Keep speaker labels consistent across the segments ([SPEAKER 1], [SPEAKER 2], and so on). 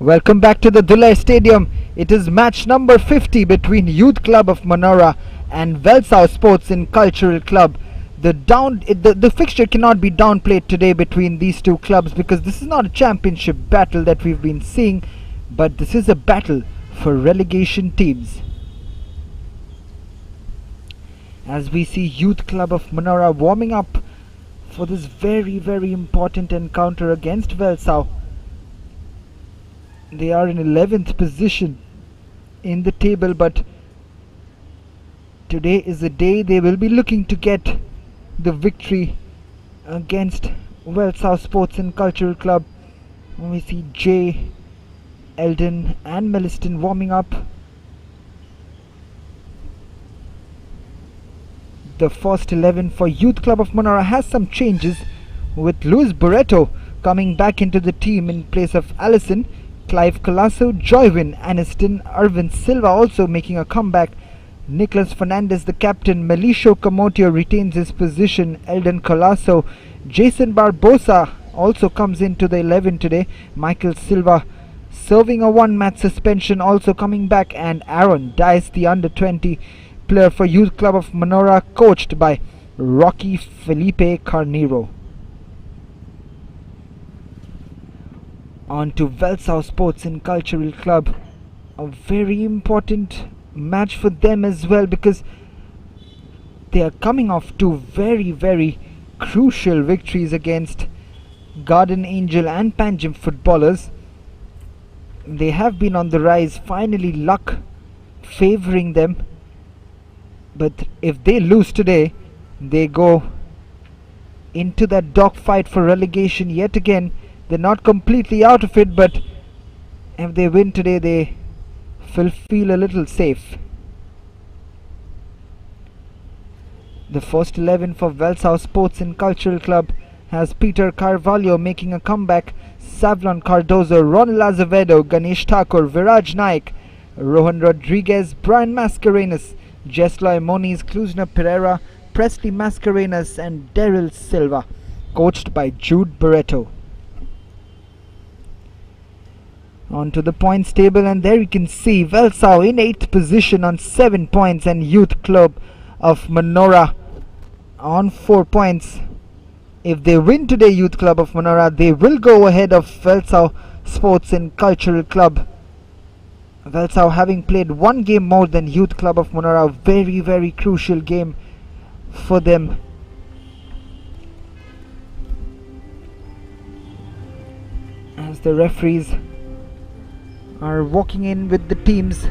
[SPEAKER 1] Welcome back to the Duler Stadium. It is match number 50 between Youth Club of Manora and VELSAO Sports and Cultural Club. The fixture cannot be downplayed today between these two clubs because this is not a championship battle that we've been seeing, but this is a battle for relegation teams. As we see Youth Club of Manora warming up for this very important encounter against VELSAO. They are in 11th position in the table, but today is the day they will be looking to get the victory against VELSAO Sports and Cultural Club. We see Jay, Eldon and Meliston warming up. The first 11 for Youth Club of Manora has some changes, with Luis Barreto coming back into the team in place of Allison, Clive Colasso, Joywin Aniston, Arvind Silva also making a comeback. Nicholas Fernandez, the captain. Melisho Camotio retains his position. Eldon Colasso, Jason Barbosa also comes into the 11 today. Michael Silva serving a one-match suspension also coming back, and Aaron Dice, the under-20 player for Youth Club of Manora, coached by Rocky Felipe Carnero. On to VELSAO Sports and Cultural Club. A very important match for them as well, because they are coming off two very crucial victories against Garden Angel and Panjim footballers. They have been on the rise, finally luck favouring them, but if they lose today, they go into that dogfight for relegation yet again. They're not completely out of it, but if they win today, they will feel a little safe. The first 11 for VELSAO Sports and Cultural Club has Peter Carvalho making a comeback, Savlon Cardozo, Ronald Azevedo, Ganesh Thakur, Viraj Naik, Rohan Rodriguez, Brian Mascarenas, Jesloy Moniz, Kluzna Pereira, Presley Mascarenas and Daryl Silva, coached by Jude Barreto. On to the points table, and there you can see VELSAO in 8th position on 7 points and Youth Club of Manora on 4 points. If they win today, Youth Club of Manora, they will go ahead of VELSAO Sports and Cultural Club. VELSAO having played one game more than Youth Club of Manora, very crucial game for them. As the referees are walking in with the teams.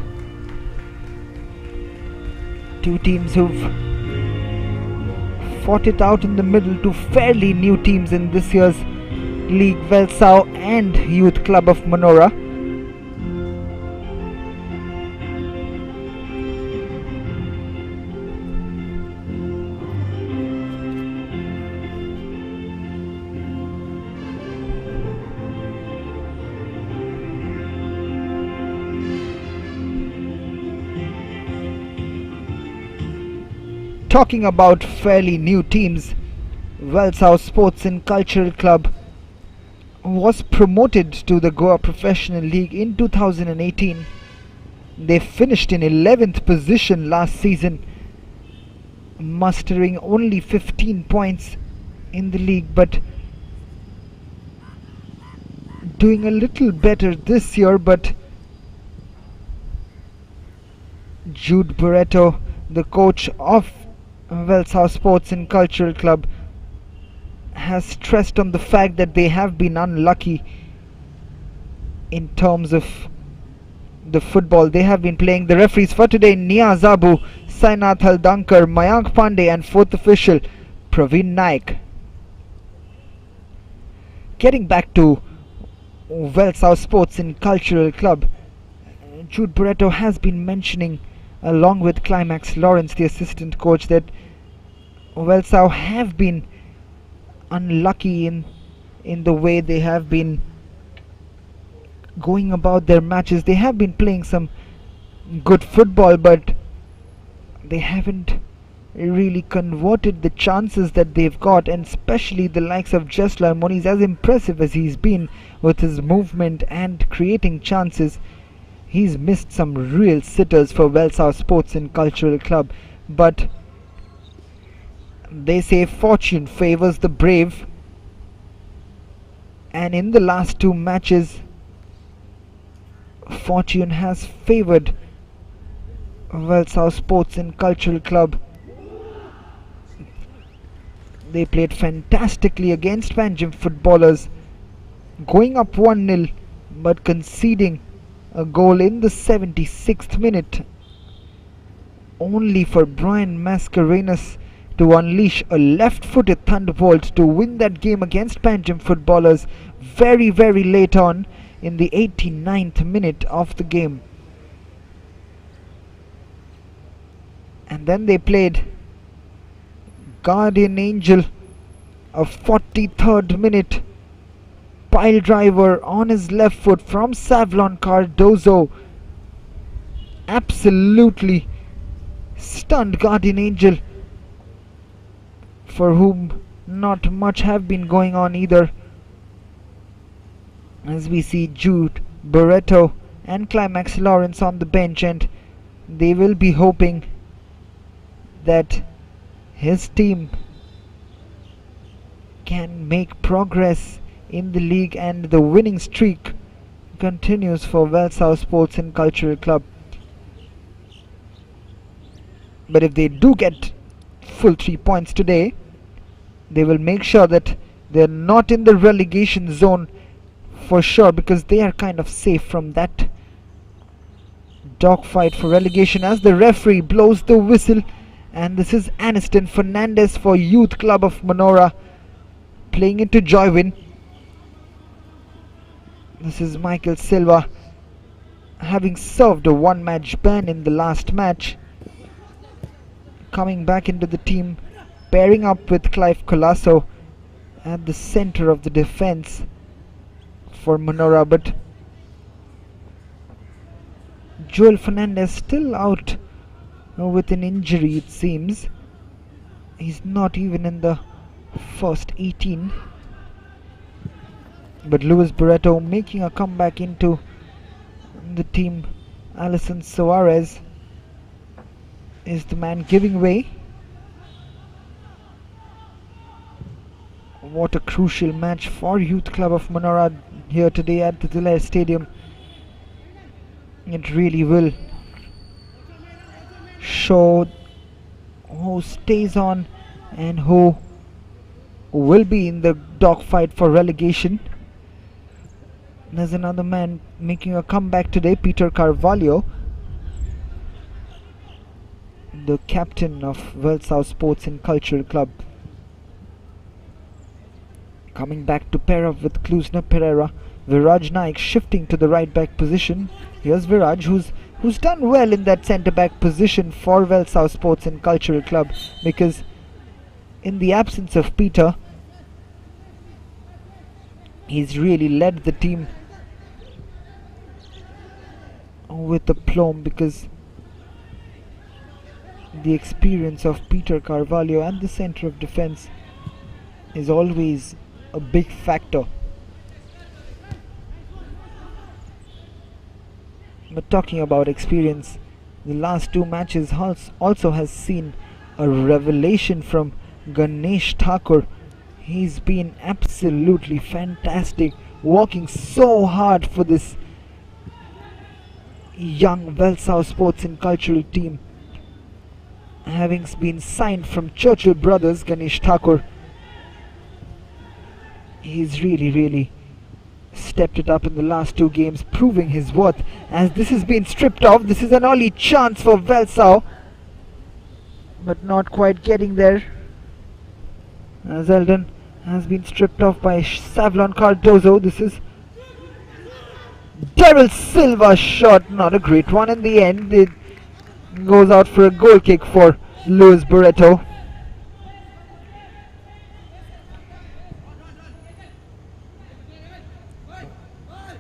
[SPEAKER 1] Two teams who've fought it out in the middle, two fairly new teams in this year's league, VELSAO and Youth Club of Manora. Talking about fairly new teams, VELSAO Sports and Cultural Club was promoted to the Goa Professional League in 2018. They finished in 11th position last season, mustering only 15 points in the league, but doing a little better this year. But Jude Barreto, the coach of VELSAO Sports and Cultural Club, has stressed on the fact that they have been unlucky in terms of the football they have been playing. The referees for today: Nia Zabu, Sainath Haldankar, Mayank Pandey and fourth official Praveen Naik. Getting back to VELSAO Sports and Cultural Club, Jude Barreto has been mentioning, along with Climax Lawrence, the assistant coach, that VELSAO have been unlucky in the way they have been going about their matches. They have been playing some good football, but they haven't really converted the chances that they've got, and especially the likes of Jesler Moniz, as impressive as he's been with his movement and creating chances. He's missed some real sitters for VELSAO Sports and Cultural Club, but they say fortune favors the brave, and in the last two matches fortune has favored VELSAO Sports and Cultural Club. They played fantastically against Panjim footballers, going up 1-0 but conceding a goal in the 76th minute, only for Brian Mascarenas to unleash a left-footed thunderbolt to win that game against Panjim footballers very late on in the 89th minute of the game. And then they played Guardian Angel, a 43rd minute pile driver on his left foot from Savlon Cardozo absolutely stunned Guardian Angel, for whom not much have been going on either, as we see Jude Barreto and Climax Lawrence on the bench, and they will be hoping that his team can make progress in the league and the winning streak continues for VELSAO Sports and Cultural Club. But if they do get full 3 points today, they will make sure that they're not in the relegation zone for sure, because they are kind of safe from that dogfight for relegation, as the referee blows the whistle. And this is Aniston Fernandez for Youth Club of Manora playing into Joywin. This is Michael Silva, having served a one-match ban in the last match, coming back into the team, pairing up with Clive Colasso at the center of the defense for Manora. But Joel Fernandez still out with an injury, it seems. He's not even in the first 18. But Luis Barreto making a comeback into the team. Alison Soares is the man giving way. What a crucial match for Youth Club of Manora here today at the Duler Stadium. It really will show who stays on and who will be in the dogfight for relegation. There's another man making a comeback today, Peter Carvalho, the captain of VELSAO Sports and Cultural Club, coming back to pair up with Klusna Pereira. Viraj Naik shifting to the right back position. Here's Viraj, who's done well in that centre back position for VELSAO Sports and Cultural Club, because in the absence of Peter, he's really led the team with aplomb, because the experience of Peter Carvalho at the centre of defence is always a big factor. But talking about experience, the last two matches also has seen a revelation from Ganesh Thakur. He's been absolutely fantastic, working so hard for this young VELSAO Sports and Cultural team. Having been signed from Churchill Brothers, Ganesh Thakur, he's really stepped it up in the last two games, proving his worth. As this has been stripped off, this is an early chance for VELSAO, but not quite getting there, as Eldon has been stripped off by Savlon Cardozo. This is Daryl Silva's shot, not a great one in the end. It goes out for a goal kick for Luis Barreto.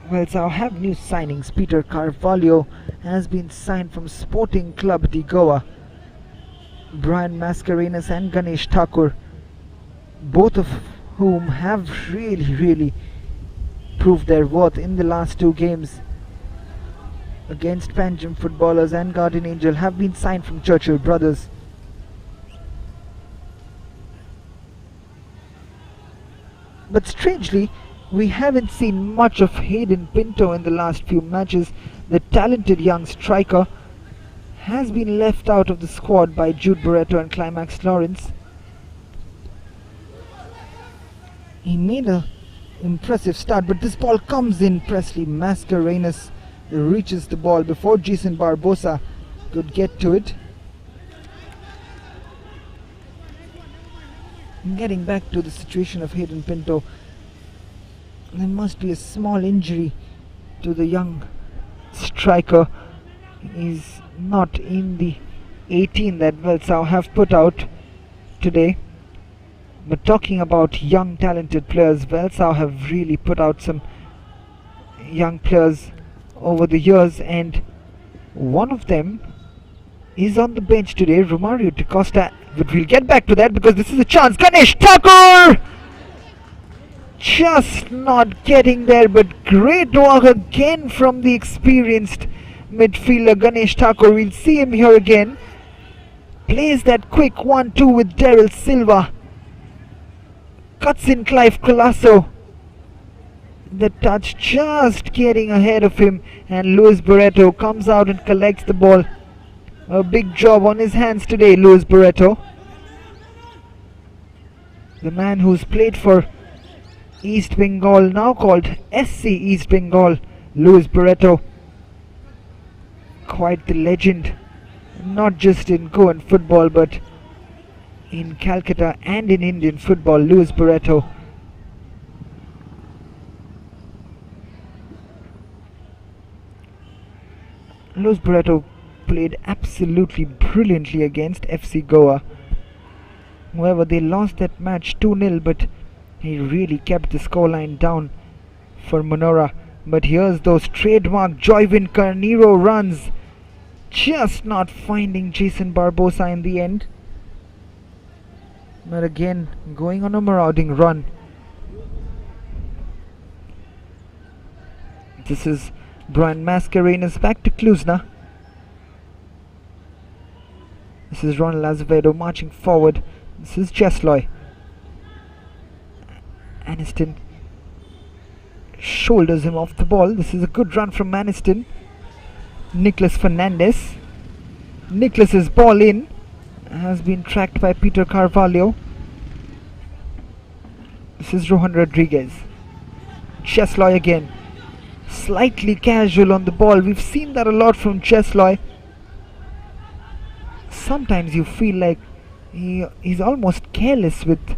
[SPEAKER 1] VELSAO have new signings. Peter Carvalho has been signed from Sporting Club de Goa. Brian Mascarenhas and Ganesh Thakur, both of whom have really proved their worth in the last two games against Panjim footballers and Guardian Angel, have been signed from Churchill Brothers. But strangely, we haven't seen much of Hayden Pinto in the last few matches. The talented young striker has been left out of the squad by Jude Barreto and Climax Lawrence. He made an impressive start, but this ball comes in. Presley Mascarenhas reaches the ball before Jason Barbosa could get to it. Getting back to the situation of Hayden Pinto, there must be a small injury to the young striker. He's not in the 18 that VELSAO have put out today. But talking about young talented players, VELSAO have really put out some young players over the years, and one of them is on the bench today, Romario Da Costa. But we'll get back to that because this is a chance. Ganesh Thakur! Just not getting there, but great work again from the experienced midfielder Ganesh Thakur. We'll see him here again. Plays that quick 1-2 with Daryl Silva. Cuts in Clive Colasso. The touch just getting ahead of him, and Luis Barreto comes out and collects the ball. A big job on his hands today, Luis Barreto. The man who's played for East Bengal, now called SC East Bengal, Luis Barreto. Quite the legend, not just in Goan football but in Calcutta and in Indian football, Luis Barreto. Luis Barreto played absolutely brilliantly against FC Goa. However, they lost that match 2-0, but he really kept the scoreline down for Manora. But here's those trademark Joyvin Carnero runs, just not finding Jason Barbosa in the end. But again, going on a marauding run. This is Brian Mascarenhas back to Cluzna. This is Ronald Azevedo marching forward. This is Chesloy. Aniston shoulders him off the ball. This is a good run from Aniston. Nicholas Fernandez. Nicholas's ball in has been tracked by Peter Carvalho. This is Rohan Rodriguez. Chesloy again. Slightly casual on the ball. We've seen that a lot from Chesloy. Sometimes you feel like he's almost careless with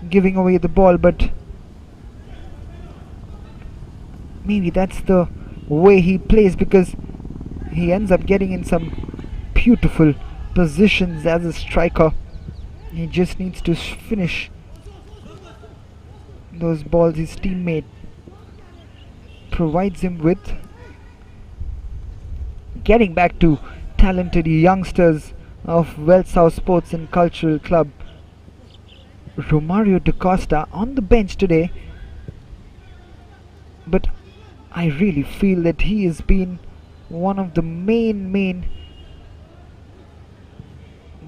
[SPEAKER 1] giving away the ball, but maybe that's the way he plays, because he ends up getting in some beautiful positions as a striker. He just needs to finish those balls his teammate provides him with. Getting back to talented youngsters of VELSAO Sports and Cultural Club, Romario Da Costa on the bench today, but I really feel that he has been one of the main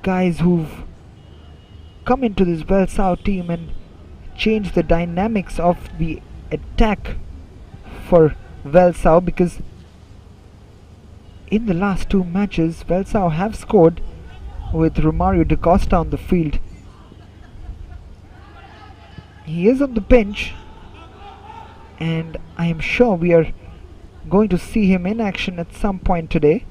[SPEAKER 1] guys who've come into this VELSAO team and changed the dynamics of the attack for VELSAO, because in the last two matches VELSAO have scored with Romario Da Costa on the field. He is on the bench, and I am sure we are going to see him in action at some point today.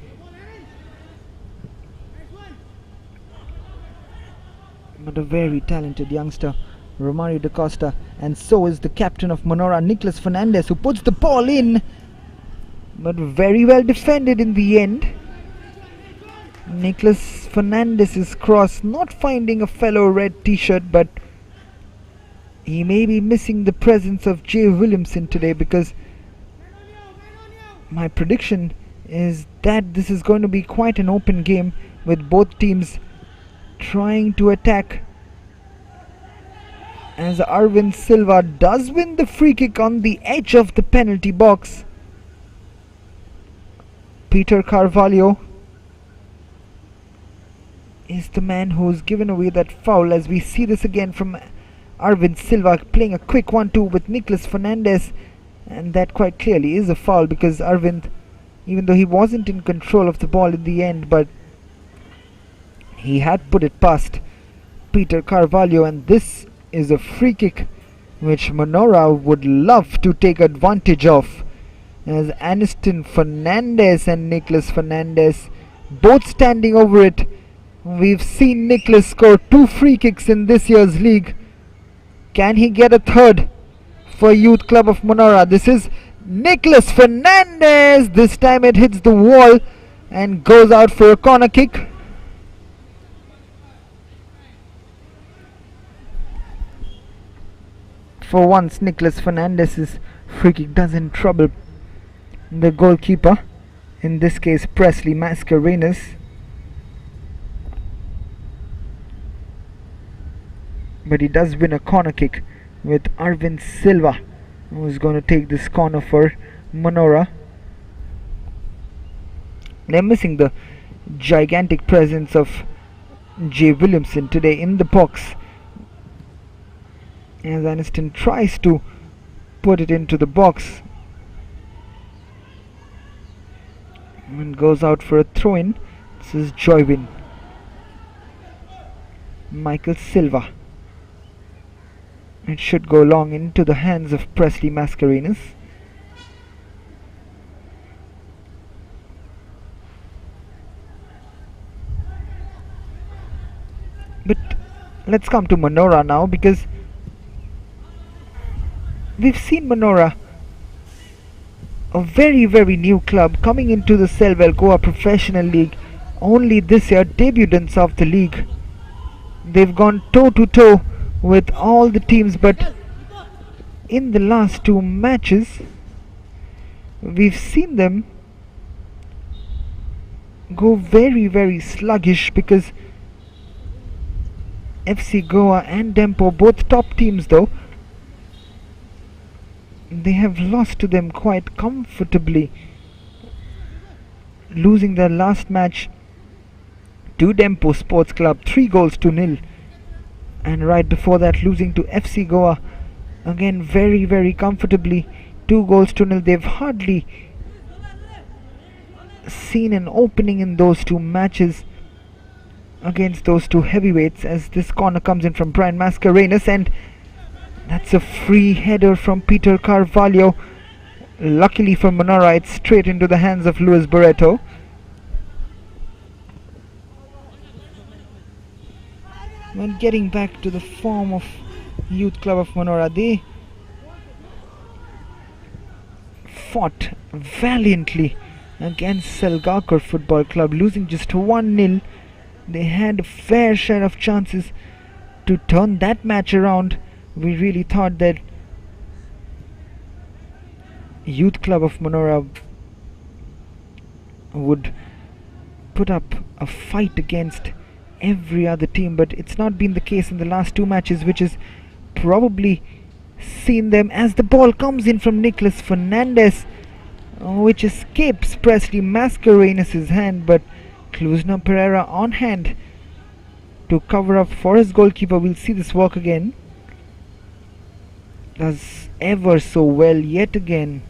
[SPEAKER 1] But a very talented youngster, Romario Da Costa, and so is the captain of Manora, Nicholas Fernandez, who puts the ball in, but very well defended in the end. Nicholas Fernandez's cross not finding a fellow red t-shirt, but he may be missing the presence of Jay Williamson today, because my prediction is that this is going to be quite an open game with both teams trying to attack, as Arvind Silva does win the free kick on the edge of the penalty box. Peter Carvalho is the man who's given away that foul, as we see this again from Arvind Silva playing a quick 1-2 with Nicholas Fernandez, and that quite clearly is a foul, because Arvind, even though he wasn't in control of the ball in the end, but he had put it past Peter Carvalho, and this is a free kick which Manora would love to take advantage of, as Aniston Fernandez and Nicholas Fernandez both standing over it. We've seen Nicholas score 2 free kicks in this year's league. Can he get a third for Youth Club of Manora? This is Nicholas Fernandez. This time it hits the wall and goes out for a corner kick. For once, Nicholas Fernandez's free kick doesn't trouble the goalkeeper, in this case Presley Mascarenas. But he does win a corner kick with Arvind Silva, who's going to take this corner for Manora. They're missing the gigantic presence of Jay Williamson today in the box, as Aniston tries to put it into the box and goes out for a throw-in. This is Joywin. Michael Silva. It should go long into the hands of Presley Mascarenas. But let's come to Manora now, because we've seen Manora, a very new club, coming into the Selvel Goa Professional League only this year, debutants of the league. They've gone toe to toe with all the teams, but in the last 2 matches we've seen them go very sluggish, because FC Goa and Dempo, both top teams though, they have lost to them quite comfortably, losing their last match to Dempo Sports Club 3-0, and right before that losing to FC Goa again very comfortably 2-0. They've hardly seen an opening in those 2 matches against those 2 heavyweights, as this corner comes in from Brian Mascarenas, and that's a free header from Peter Carvalho. Luckily for Manora, it's straight into the hands of Luis Barreto. When getting back to the form of Youth Club of Manora, they fought valiantly against Salgaonkar Football Club, losing just 1-0. They had a fair share of chances to turn that match around. We really thought that Youth Club of Manora would put up a fight against every other team, but it's not been the case in the last 2 matches, which has probably seen them, as the ball comes in from Nicholas Fernandez, which escapes Presley Mascarenas' hand, but Cluzna Pereira on hand to cover up for his goalkeeper. We'll see this work again. Does ever so well yet again,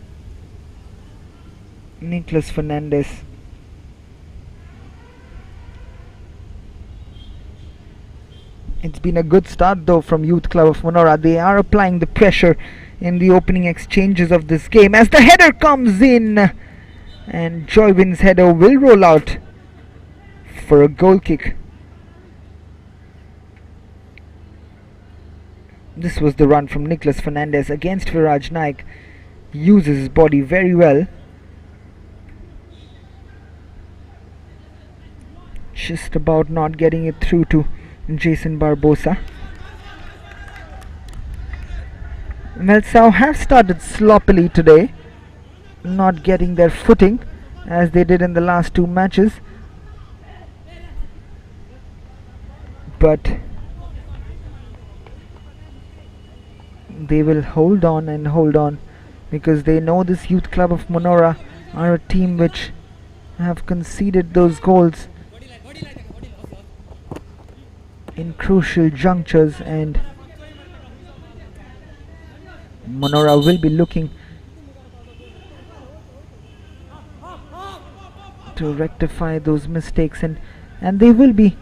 [SPEAKER 1] Nicholas Fernandez. It's been a good start though from Youth Club of Manora. They are applying the pressure in the opening exchanges of this game, as the header comes in, and Joywin's header will roll out for a goal kick. This was the run from Nicholas Fernandez against Viraj Naik. Uses his body very well. Just about not getting it through to Jason Barbosa. VELSAO have started sloppily today, not getting their footing as they did in the last 2 matches. but they will hold on and hold on, because they know this Youth Club of Manora are a team which have conceded those goals in crucial junctures, and Manora will be looking to rectify those mistakes, and they will be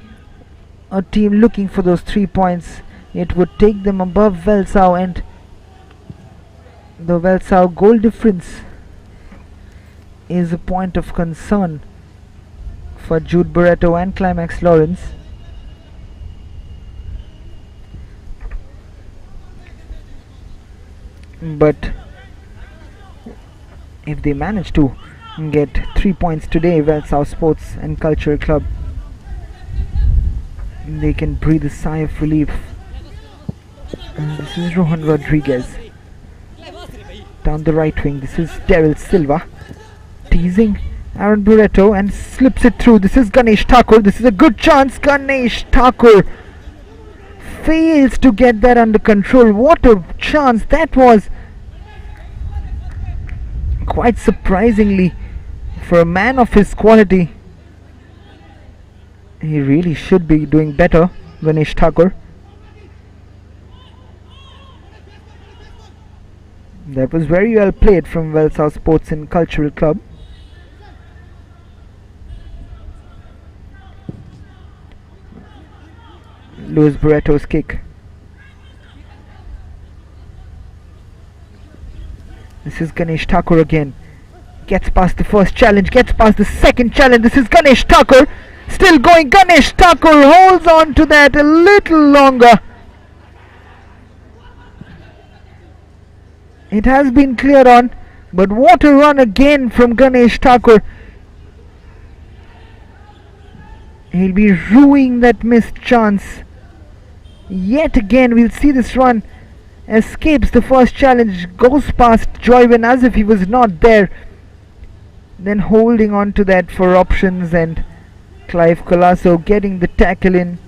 [SPEAKER 1] a team looking for those 3 points. It would take them above VELSAO, and the VELSAO goal difference is a point of concern for Jude Barreto and Climax Lawrence. But if they manage to get 3 points today, VELSAO Sports and Cultural Club, they can breathe a sigh of relief. This is Rohan Rodriguez down the right wing. This is Daryl Silva teasing Aaron Barreto and slips it through. This is Ganesh Thakur. This is a good chance. Ganesh Thakur fails to get that under control. What a chance that was! Quite surprisingly, for a man of his quality, he really should be doing better, Ganesh Thakur. That was very well played from VELSAO Sports and Cultural Club. Luis Barreto's kick. This is Ganesh Thakur again. Gets past the first challenge, gets past the second challenge. This is Ganesh Thakur. Still going. Ganesh Thakur holds on to that a little longer. It has been cleared on, but what a run again from Ganesh Thakur. He'll be ruining that missed chance. Yet again, we'll see this run. Escapes the first challenge, goes past Joyvin as if he was not there, then holding on to that for options, and Clive Colasso getting the tackle in.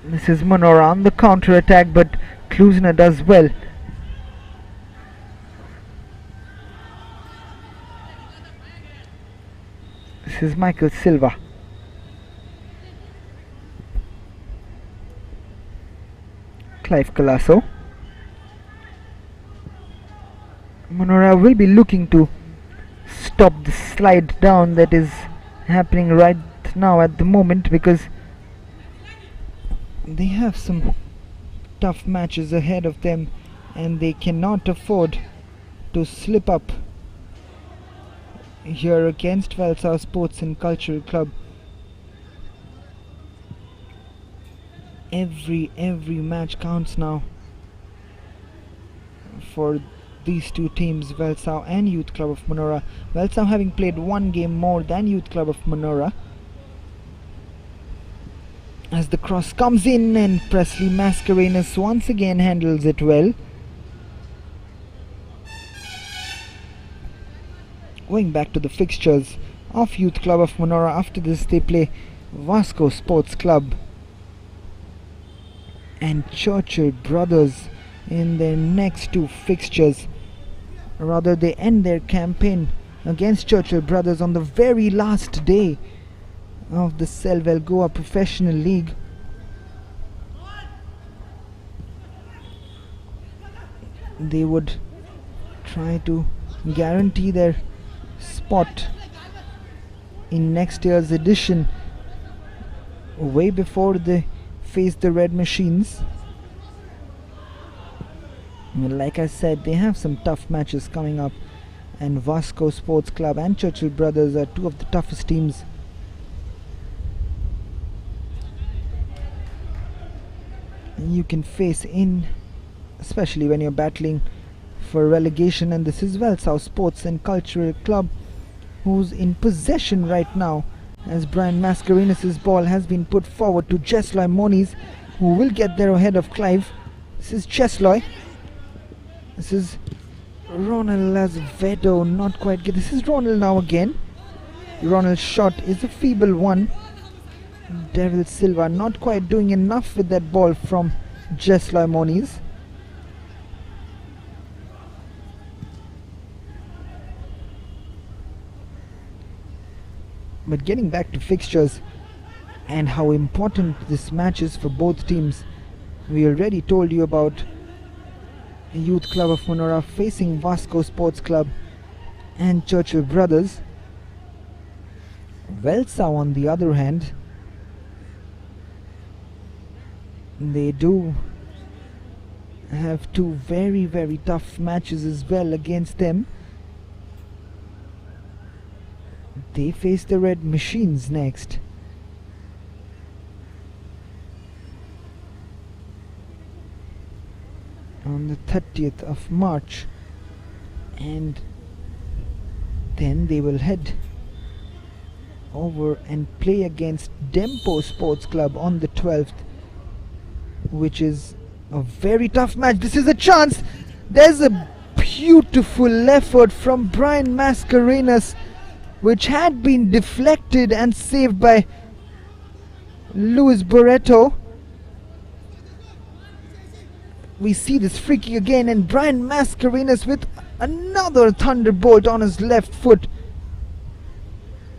[SPEAKER 1] This is Manora on the counter attack, but Klusner does well. This is Michael Silva. Clive Colasso. Manora will be looking to stop the slide down that is happening right now at the moment, because they have some tough matches ahead of them and they cannot afford to slip up here against VELSAO Sports and Cultural Club. Every match counts now for these two teams, VELSAO and Youth Club of Manora. VELSAO having played one game more than Youth Club of Manora. As the cross comes in, and Presley Mascarenas once again handles it well. Going back to the fixtures of Youth Club of Manora, after this they play Vasco Sports Club and Churchill Brothers in their next two fixtures. Rather, they end their campaign against Churchill Brothers on the very last day of the Selvel Goa Professional League. They would try to guarantee their spot in next year's edition way before they face the Red Machines. Like I said, they have some tough matches coming up, and Vasco Sports Club and Churchill Brothers are two of the toughest teams. You can face in, especially when you're battling for relegation. And this is VELSAO Sports and Cultural Club, who's in possession right now, as Brian Mascarenas' ball has been put forward to Jesloy Moniz, who will get there ahead of Clive. This is Jesloy. This is Ronald Azevedo, not quite good. This is Ronald now again. Ronald's shot is a feeble one. Devil Silva not quite doing enough with that ball from Jesloy Moniz. But getting back to fixtures and how important this match is for both teams, we already told you about Youth Club of Manora facing VELSAO Sports Club and Churchill Brothers. VELSAO, on the other hand, they do have two very, very tough matches as well against them. They face the Red Machines next. On the 30th of March, and then they will head over and play against Dempo Sports Club on the 12th, which is a very tough match. This is a chance. There's a beautiful effort from Brian Mascarenas, which had been deflected and saved by Luis Barreto. We see this free kick again, and Brian Mascarenas with another thunderbolt on his left foot.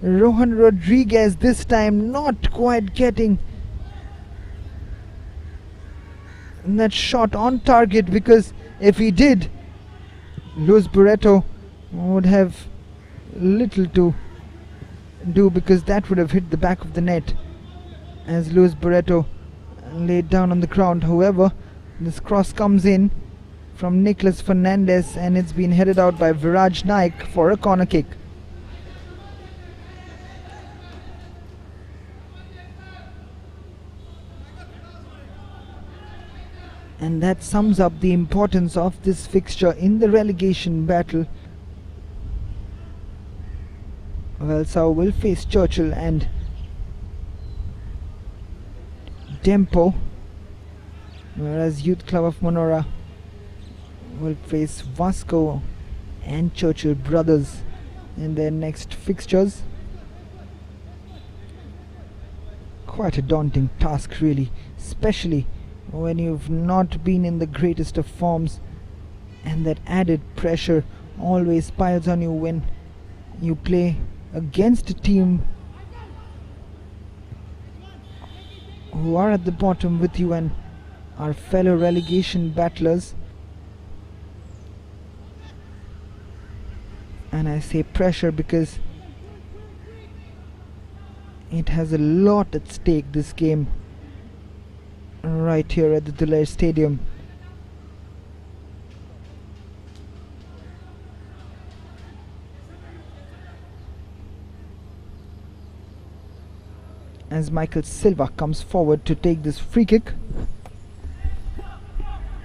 [SPEAKER 1] Rohan Rodriguez this time not quite getting that shot on target, because if he did, Luis Barreto would have little to do, because that would have hit the back of the net as Luis Barreto laid down on the ground. However, this cross comes in from Nicholas Fernandez, and it's been headed out by Viraj Naik for a corner kick. And that sums up the importance of this fixture in the relegation battle. VELSAO will face Churchill and Dempo, whereas Youth Club of Manora will face VELSAO and Churchill Brothers in their next fixtures. Quite a daunting task really, especially when you've not been in the greatest of forms, and that added pressure always piles on you when you play against a team who are at the bottom with you and are fellow relegation battlers. And I say pressure because it has a lot at stake, this game, right here at the Duler Stadium. As Michael Silva comes forward to take this free kick.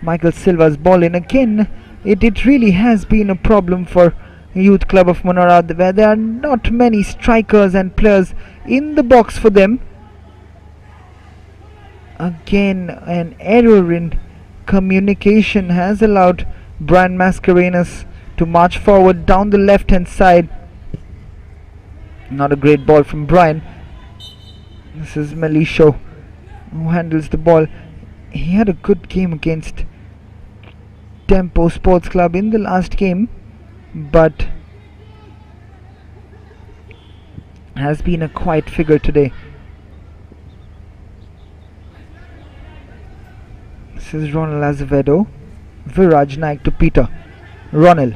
[SPEAKER 1] Michael Silva's ball in again. It really has been a problem for Youth Club of Manora, where there are not many strikers and players in the box for them. Again, an error in communication has allowed Brian Mascarenas to march forward down the left hand side. Not a great ball from Brian. This is Melisho who handles the ball. He had a good game against Dempo Sports Club in the last game, but has been a quiet figure today. This is Ronald Azevedo. Viraj Naik to Peter. Ronald.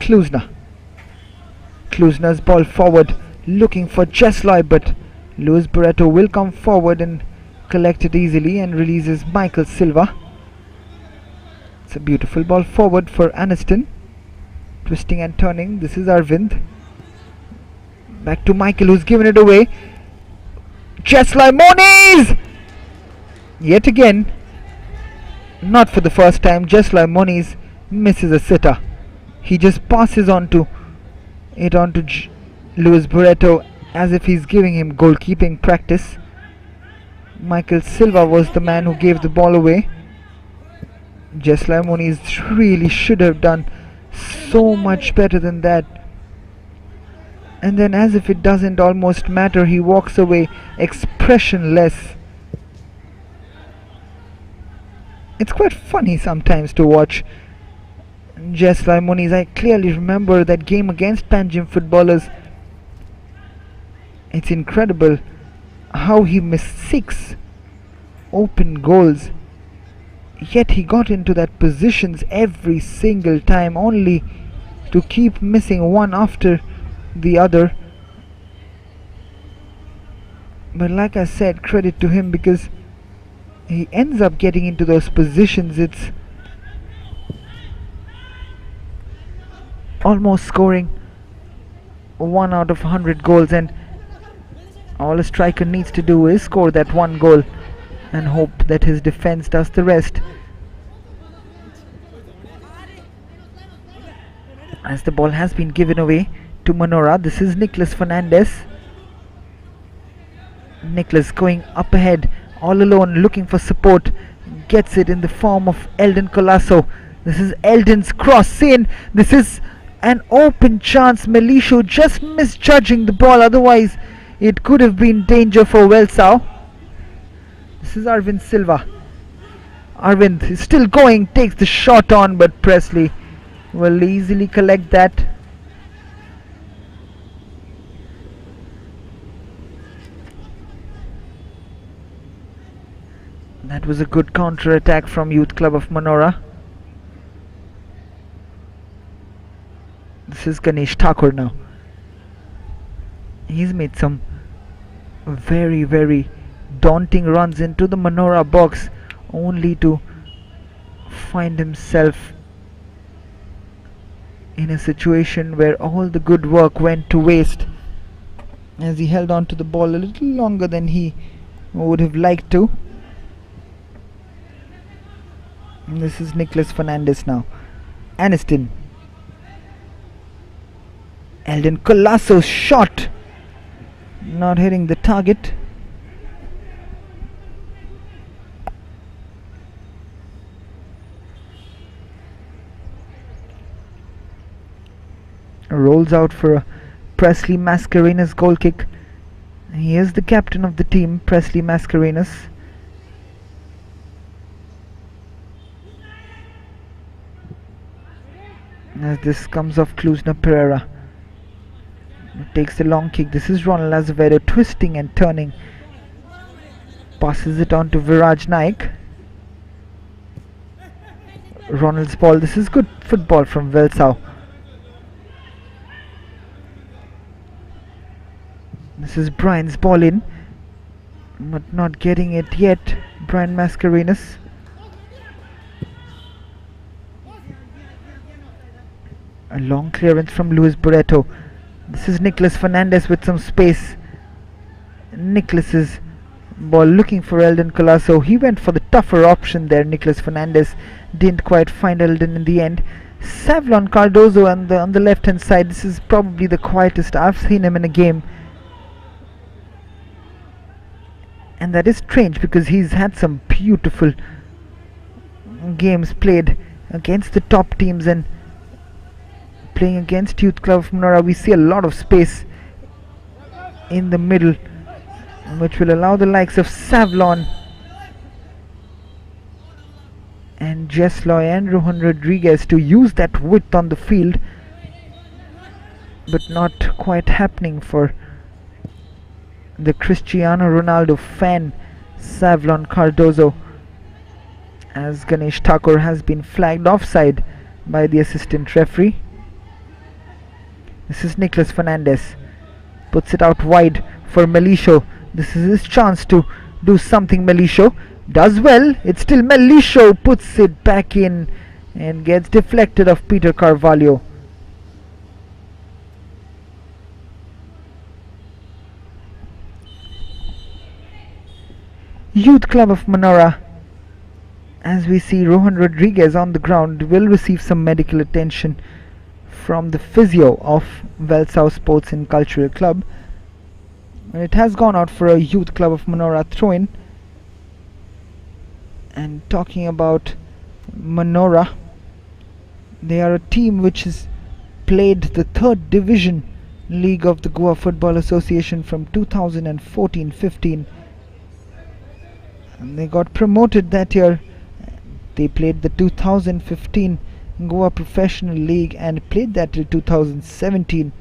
[SPEAKER 1] Klusna's ball forward, looking for Jesloy, but Luis Barreto will come forward and collect it easily and releases Michael Silva. It's a beautiful ball forward for Aniston. Twisting and turning. This is Arvind. Back to Michael, who's given it away. Jesloy Moniz! Yet again, not for the first time, Jesloy Moniz misses a sitter. He just passes on to Luis Barreto as if he's giving him goalkeeping practice. Michael Silva was the man who gave the ball away. Jesloy Moniz really should have done so much better than that. And then, as if it doesn't almost matter, he walks away expressionless. It's quite funny sometimes to watch Jesloy Muniz. I clearly remember that game against Panjim footballers. It's incredible how he missed 6 open goals, yet he got into that positions every single time, only to keep missing one after the other. But like I said, credit to him, because he ends up getting into those positions. It's almost scoring 1 out of 100 goals, and all a striker needs to do is score that 1 goal and hope that his defense does the rest. As the ball has been given away to Manora, this is Nicholas Fernandez. Nicholas going up ahead, all alone, looking for support. Gets it in the form of Eldon Colasso. This is Eldon's cross in. This is an open chance. Melisho just misjudging the ball, otherwise it could have been danger for VELSAO. This is Arvind Silva. Arvind is still going, takes the shot on, but Presley will easily collect that. That was a good counter attack from Youth Club of Manora. This is Ganesh Thakur now. He's made some very, very daunting runs into the Manora box, only to find himself in a situation where all the good work went to waste, as he held on to the ball a little longer than he would have liked to. And this is Nicholas Fernandez now. Aniston. Eldon Colasso's shot not hitting the target. Rolls out for a Presley Mascarenas goal kick. He is the captain of the team, Presley Mascarenas. As this comes off Klusna Pereira. Takes the long kick. This is Ronald Azevedo twisting and turning. Passes it on to Viraj Naik. Ronald's ball. This is good football from VELSAO. This is Brian's ball in, but not getting it yet. Brian Mascarenas. A long clearance from Luis Barreto. This is Nicholas Fernandez with some space. Nicholas's ball looking for Eldon Colasso. He went for the tougher option there. Nicholas Fernandez didn't quite find Eldon in the end. Savlon Cardozo on the left hand side. This is probably the quietest I've seen him in a game. And that is strange, because he's had some beautiful games played against the top teams, and playing against Youth Club of Manora, we see a lot of space in the middle, which will allow the likes of Savlon and Jesloy and Rohan Rodriguez to use that width on the field, but not quite happening for the Cristiano Ronaldo fan Savlon Cardozo, as Ganesh Thakur has been flagged offside by the assistant referee. This is Nicholas Fernandez. Puts it out wide for Melisho. This is his chance to do something. Melisho does well. It's still Melisho. Puts it back in and gets deflected of Peter Carvalho. Youth Club of Manora, as we see Rohan Rodriguez on the ground, will receive some medical attention from the physio of VELSAO Sports and Cultural Club. It has gone out for a Youth Club of Manora throw-in. And talking about Manora, they are a team which has played the 3rd division league of the Goa Football Association from 2014-15, and they got promoted that year. They played the 2015 Goa Professional League and played that till 2017.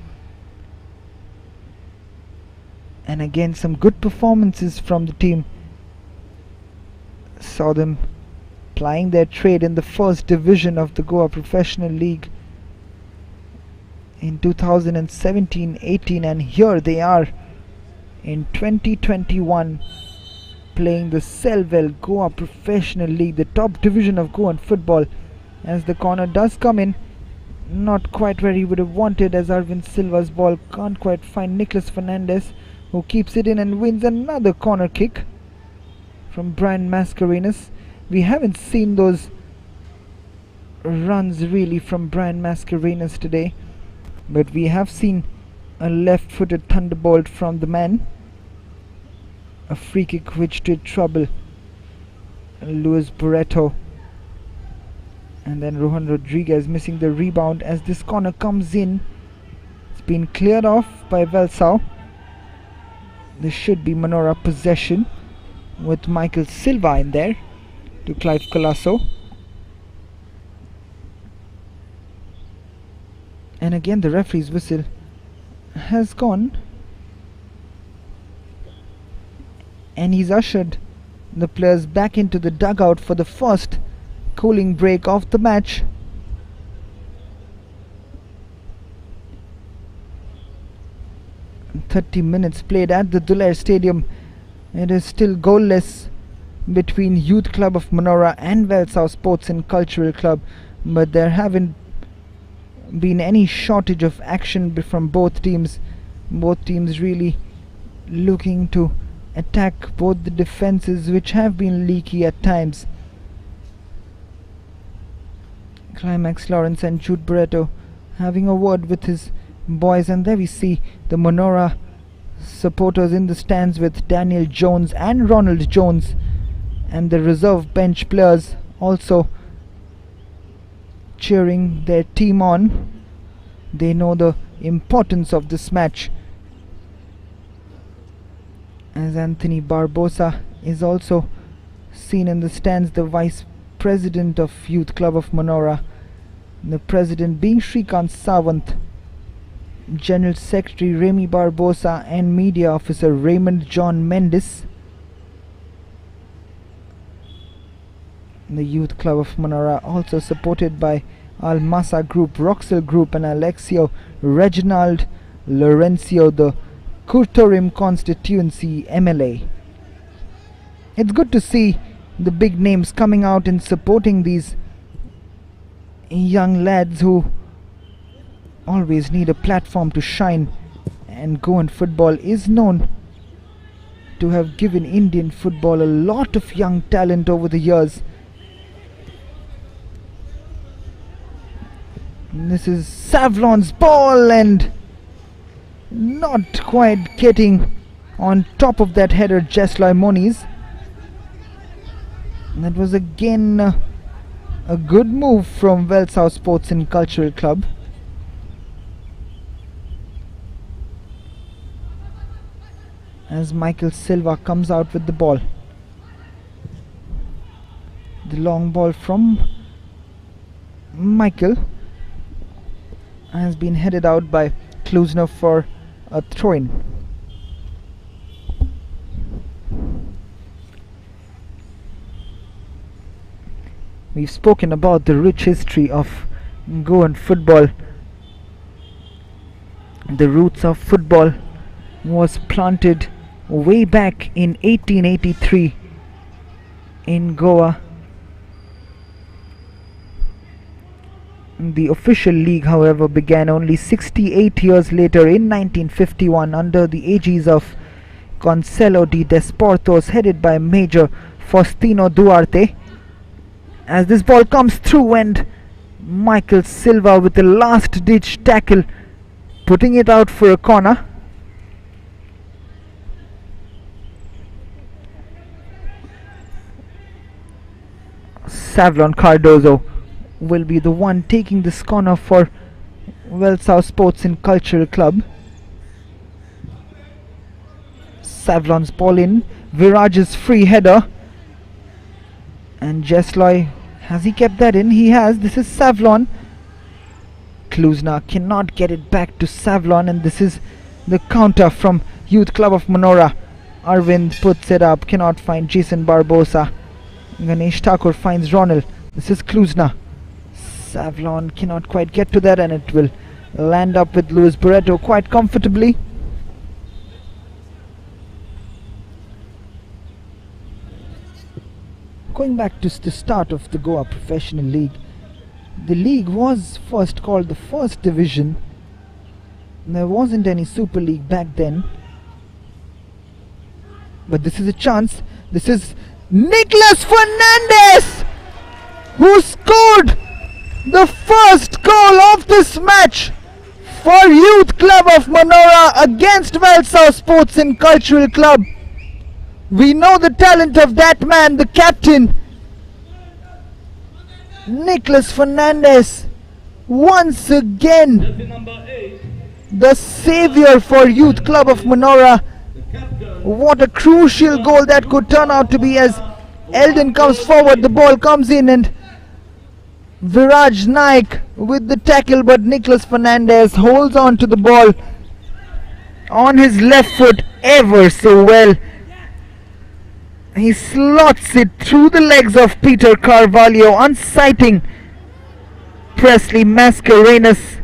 [SPEAKER 1] And again, some good performances from the team saw them plying their trade in the first division of the Goa Professional League in 2017-18, and here they are in 2021 playing the Selvel Goa Professional League, the top division of Goan football. As the corner does come in, not quite where he would have wanted, as Arvind Silva's ball can't quite find Nicholas Fernandez, who keeps it in and wins another corner kick from Brian Mascarenas. We haven't seen those runs really from Brian Mascarenas today, but we have seen a left-footed thunderbolt from the man, a free kick which did trouble Luis Barreto, and then Rohan Rodriguez missing the rebound as this corner comes in. It's been cleared off by VELSAO. This should be Manora possession, with Michael Silva in there to Clive Colasso. And again the referee's whistle has gone, and he's ushered the players back into the dugout for the first cooling break of the match. "30 minutes played at the Duler Stadium. It is still goalless between Youth Club of Manora and VELSAO Sports and Cultural Club, but there haven't been any shortage of action from both teams. Both teams really looking to attack both the defenses, which have been leaky at times. Climax Lawrence and Jude Barreto having a word with his boys, and there we see the Manora supporters in the stands with Daniel Jones and Ronald Jones, and the reserve bench players also cheering their team on. They know the importance of this match, as Anthony Barbosa is also seen in the stands, the vice president of Youth Club of Manora, the president being Shrikant Sawant, General Secretary Remy Barbosa, and Media Officer Raymond John Mendes. The Youth Club of Manora also supported by Al Masa Group, Roxel Group, and Alexio Reginald Lorenzo, the Kurtorim constituency MLA. It's good to see the big names coming out and supporting these young lads who always need a platform to shine, and Goan football is known to have given Indian football a lot of young talent over the years. This is Savlon's ball, and not quite getting on top of that header, Jesloy Moniz. That was again a good move from VELSAO Sports and Cultural Club. As Michael Silva comes out with the ball. The long ball from Michael has been headed out by Klusner for a throw-in. We've spoken about the rich history of Goan football. The roots of football was planted way back in 1883 in Goa. The official league, however, began only 68 years later in 1951 under the aegis of Conselho de Desportos, headed by Major Faustino Duarte. As this ball comes through, and Michael Silva with the last ditch tackle, putting it out for a corner. Savlon Cardozo will be the one taking this corner for VELSAO Sports and Cultural Club. Savlon's ball in. Viraj's free header. And Jesloy, has he kept that in? He has. This is Savlon. Kluzna cannot get it back to Savlon, and this is the counter from Youth Club of Manora. Arvind puts it up, cannot find Jason Barbosa. Ganesh Thakur finds Ronald. This is Kluzna. Savlon cannot quite get to that, and it will land up with Luis Barreto quite comfortably. Going back to the start of the Goa Professional League, the league was first called the First Division. There wasn't any Super League back then. But this is a chance. This is Nicholas Fernandez, who scored the first goal of this match for Youth Club of Manora against VELSAO Sports and Cultural Club. We know the talent of that man, the captain, Nicholas Fernandez, once again the saviour for Youth Club of Manora. What a crucial goal that could turn out to be, as Eldon comes forward, the ball comes in, and Viraj Naik with the tackle, but Nicholas Fernandez holds on to the ball on his left foot ever so well. He slots it through the legs of Peter Carvalho, unsighting Presley Mascarenas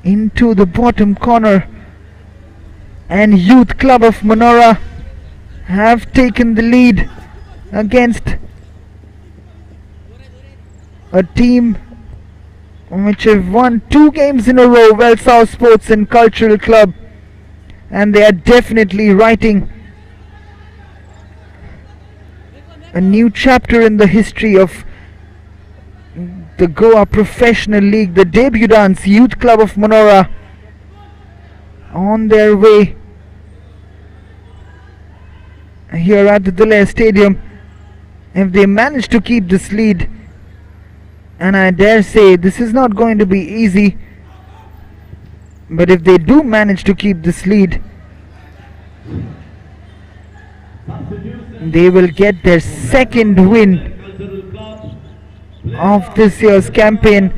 [SPEAKER 1] into the bottom corner, and Youth Club of Manora have taken the lead against a team which have won 2 games in a row, VELSAO Sports and Cultural Club, and they are definitely writing a new chapter in the history of the Goa Professional League. The debutants, Youth Club of Manora, on their way here at the Duler Stadium. If they manage to keep this lead, and I dare say this is not going to be easy, but if they do manage to keep this lead, they will get their second win of this year's campaign.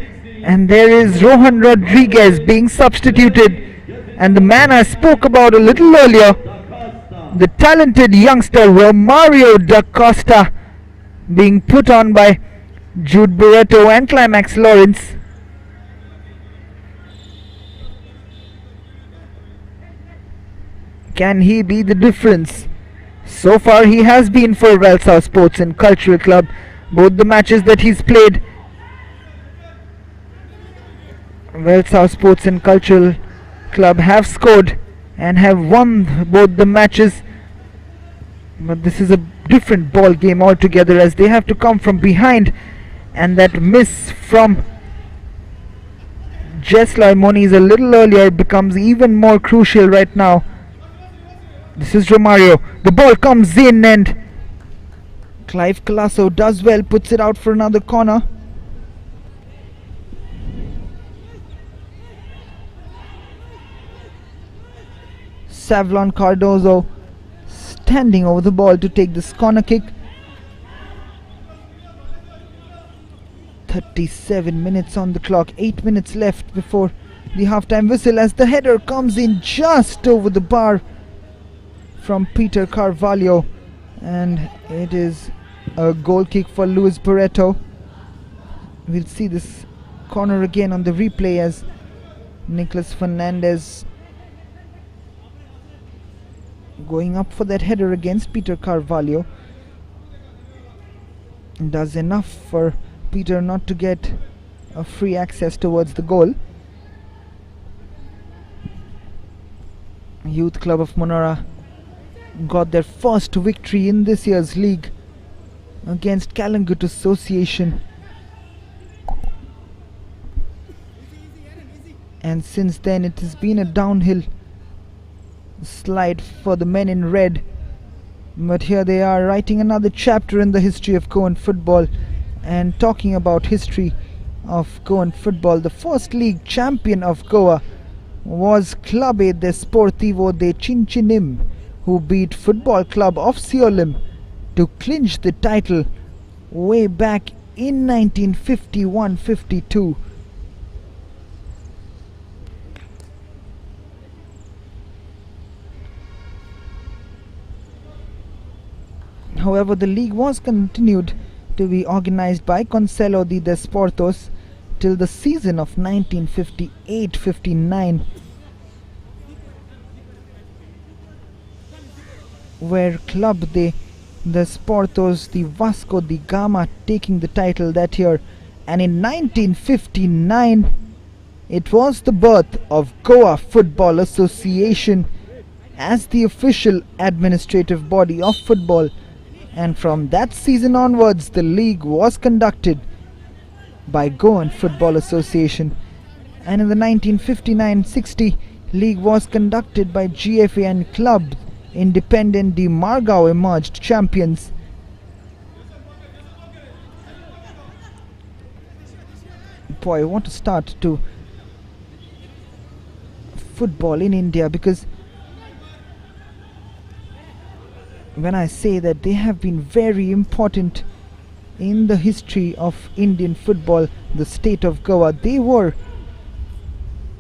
[SPEAKER 1] And there is Rohan Rodriguez being substituted, and the man I spoke about a little earlier, the talented youngster Romario da Costa, being put on by Jude Barreto and Climax Lawrence. Can he be the difference? So far he has been for VELSAO Sports and Cultural Club. Both the matches that he's played, VELSAO Sports and Cultural Club have scored and have won both the matches. But this is a different ball game altogether, as they have to come from behind, and that miss from Jesloy Moniz a little earlier becomes even more crucial right now. This is Romario. The ball comes in, and Clive Colasso does well, puts it out for another corner. Savlon Cardozo standing over the ball to take this corner kick. 37 minutes on the clock, 8 minutes left before the halftime whistle, as the header comes in just over the bar from Peter Carvalho, and it is a goal kick for Luis Barreto. We'll see this corner again on the replay, as Nicholas Fernandez going up for that header against Peter Carvalho does enough for Peter not to get a free access towards the goal. Youth Club of Manora got their first victory in this year's league against Kalangut Association, and since then it has been a downhill slide for the men in red. But here they are, writing another chapter in the history of Goan football. And talking about history of Goan football, the first league champion of Goa was Clube Desportivo de Chinchinim, who beat Football Club of Seolim to clinch the title way back in 1951-52. However, the league was continued to be organized by Conselho de Desportos till the season of 1958-59, where Club de Desportos de Vasco da Gama taking the title that year. And in 1959 it was the birth of Goa Football Association as the official administrative body of football, and from that season onwards the league was conducted by Goan Football Association. And in the 1959-60 league was conducted by GFA, and Club Independent de Margao emerged champions. Boy, I want to start to football in India, because when I say that they have been very important in the history of Indian football, the state of Goa, they were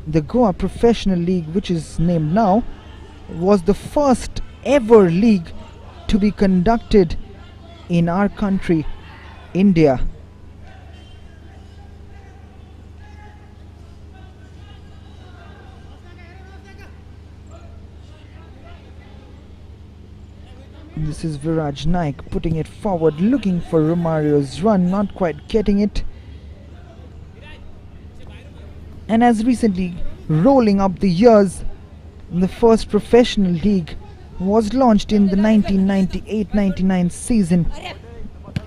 [SPEAKER 1] the Goa Professional League, which is named now, was the first ever league to be conducted in our country, India. This is Viraj Naik putting it forward, looking for Romario's run, not quite getting it. And as recently, rolling up the years, the first professional league was launched in the 1998-99 season.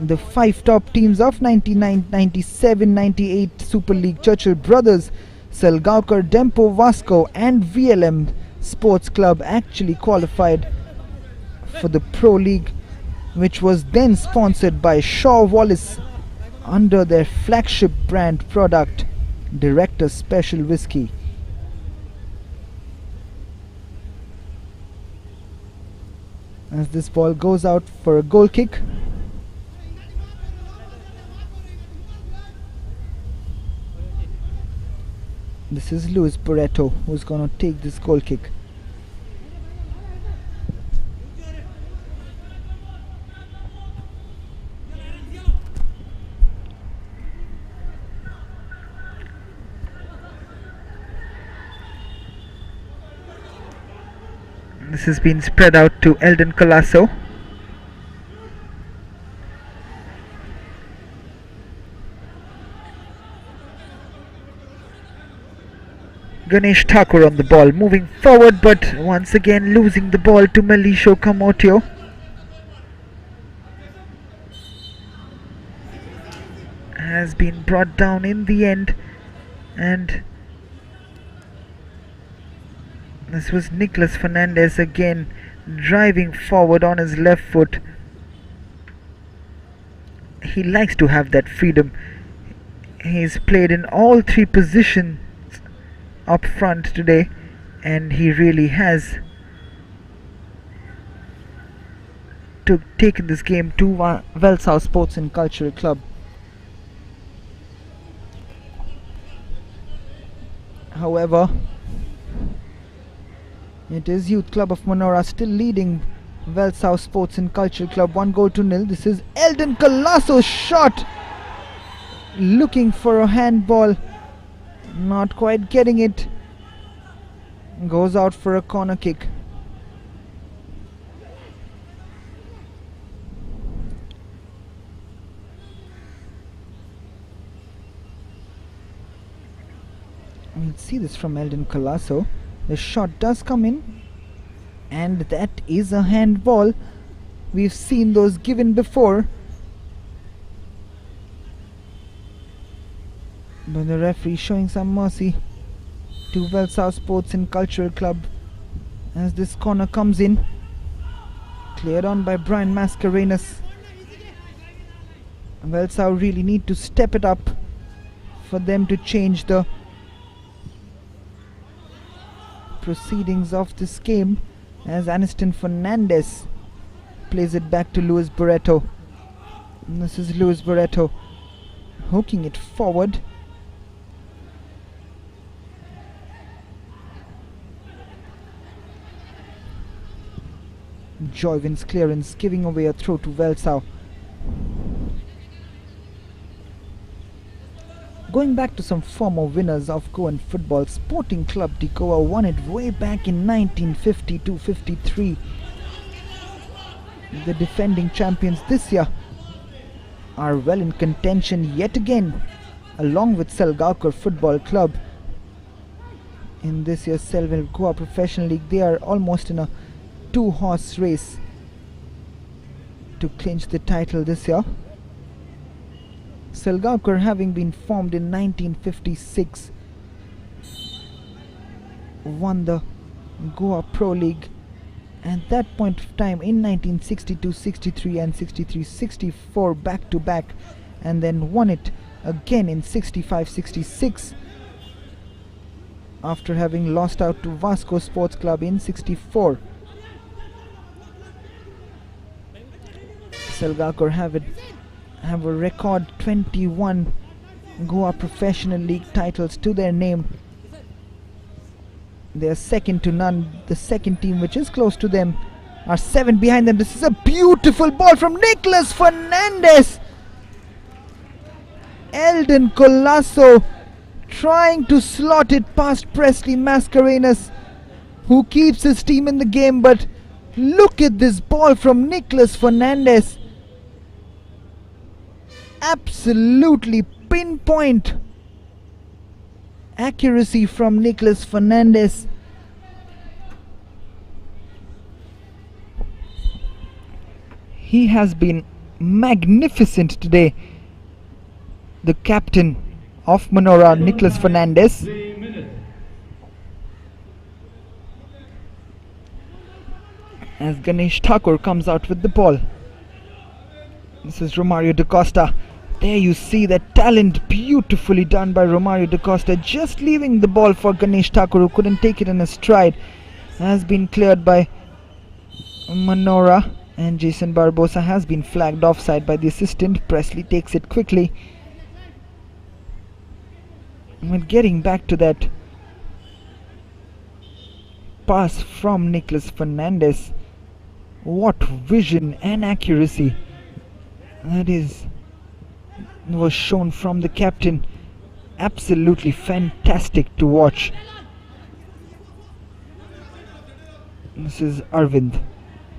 [SPEAKER 1] The 5 top teams of 1997-98 Super League, Churchill Brothers, Salgaonkar, Dempo, Vasco and VLM Sports Club actually qualified for the Pro League, which was then sponsored by Shaw Wallace under their flagship brand product, Director's Special Whiskey. As this ball goes out for a goal kick. This is Luis Barreto who's going to take this goal kick. This has been spread out to Eldon Colasso. Ganesh Thakur on the ball, moving forward, but once again losing the ball to Melisho Kamotio. Has been brought down in the end, and this was Nicholas Fernandez again driving forward on his left foot. He likes to have that freedom. He's played in all 3 positions up front today, and he really has taken this game to VELSAO Sports and Cultural Club. However, it is Youth Club of Manora still leading VELSAO Sports and Cultural Club 1-0. This is Eldon Colasso's shot, looking for a handball, not quite getting it, goes out for a corner kick. We'll see this from Eldon Colasso. The shot does come in, and that is a handball. We've seen those given before, but the referee showing some mercy to VELSAO Sports and Cultural Club as this corner comes in, cleared on by Brian Mascarenas. VELSAO really need to step it up for them to change the proceedings of this game as Aniston Fernandez plays it back to Luis Barreto. And this is Luis Barreto hooking it forward. Joyvin's clearance giving away a throw to VELSAO. Going back to some former winners of Goan football, Sporting Club de Goa won it way back in 1952-53. The defending champions this year are well in contention yet again, along with Selvel Football Club. In this year's Selvel Goa Professional League, they are almost in a two-horse race to clinch the title this year. Selgaonkar, having been formed in 1956, won the Goa Pro League at that point of time in 1962-63 and 63-64 back to back, and then won it again in 65-66 after having lost out to VELSAO Sports Club in 64. Selgaonkar have a record 21 Goa Professional League titles to their name. They are second to none. The second team, which is close to them, are 7 behind them. This is a beautiful ball from Nicolas Fernandez. Eldon Colasso trying to slot it past Presley Mascarenas, who keeps his team in the game, but look at this ball from Nicolas Fernandez. Absolutely pinpoint accuracy from Nicolas Fernandez. He has been magnificent today. The captain of Manora, Nicolas Fernandez. As Ganesh Thakur comes out with the ball. This is Romario da Costa. There you see that talent, beautifully done by Romario da Costa, just leaving the ball for Ganesh Thakur, who couldn't take it in a stride. Has been cleared by Manora, and Jason Barbosa has been flagged offside by the assistant. Presley takes it quickly. And getting back to that pass from Nicolas Fernandez, what vision and accuracy that was shown from the captain. Absolutely fantastic to watch. This is Arvind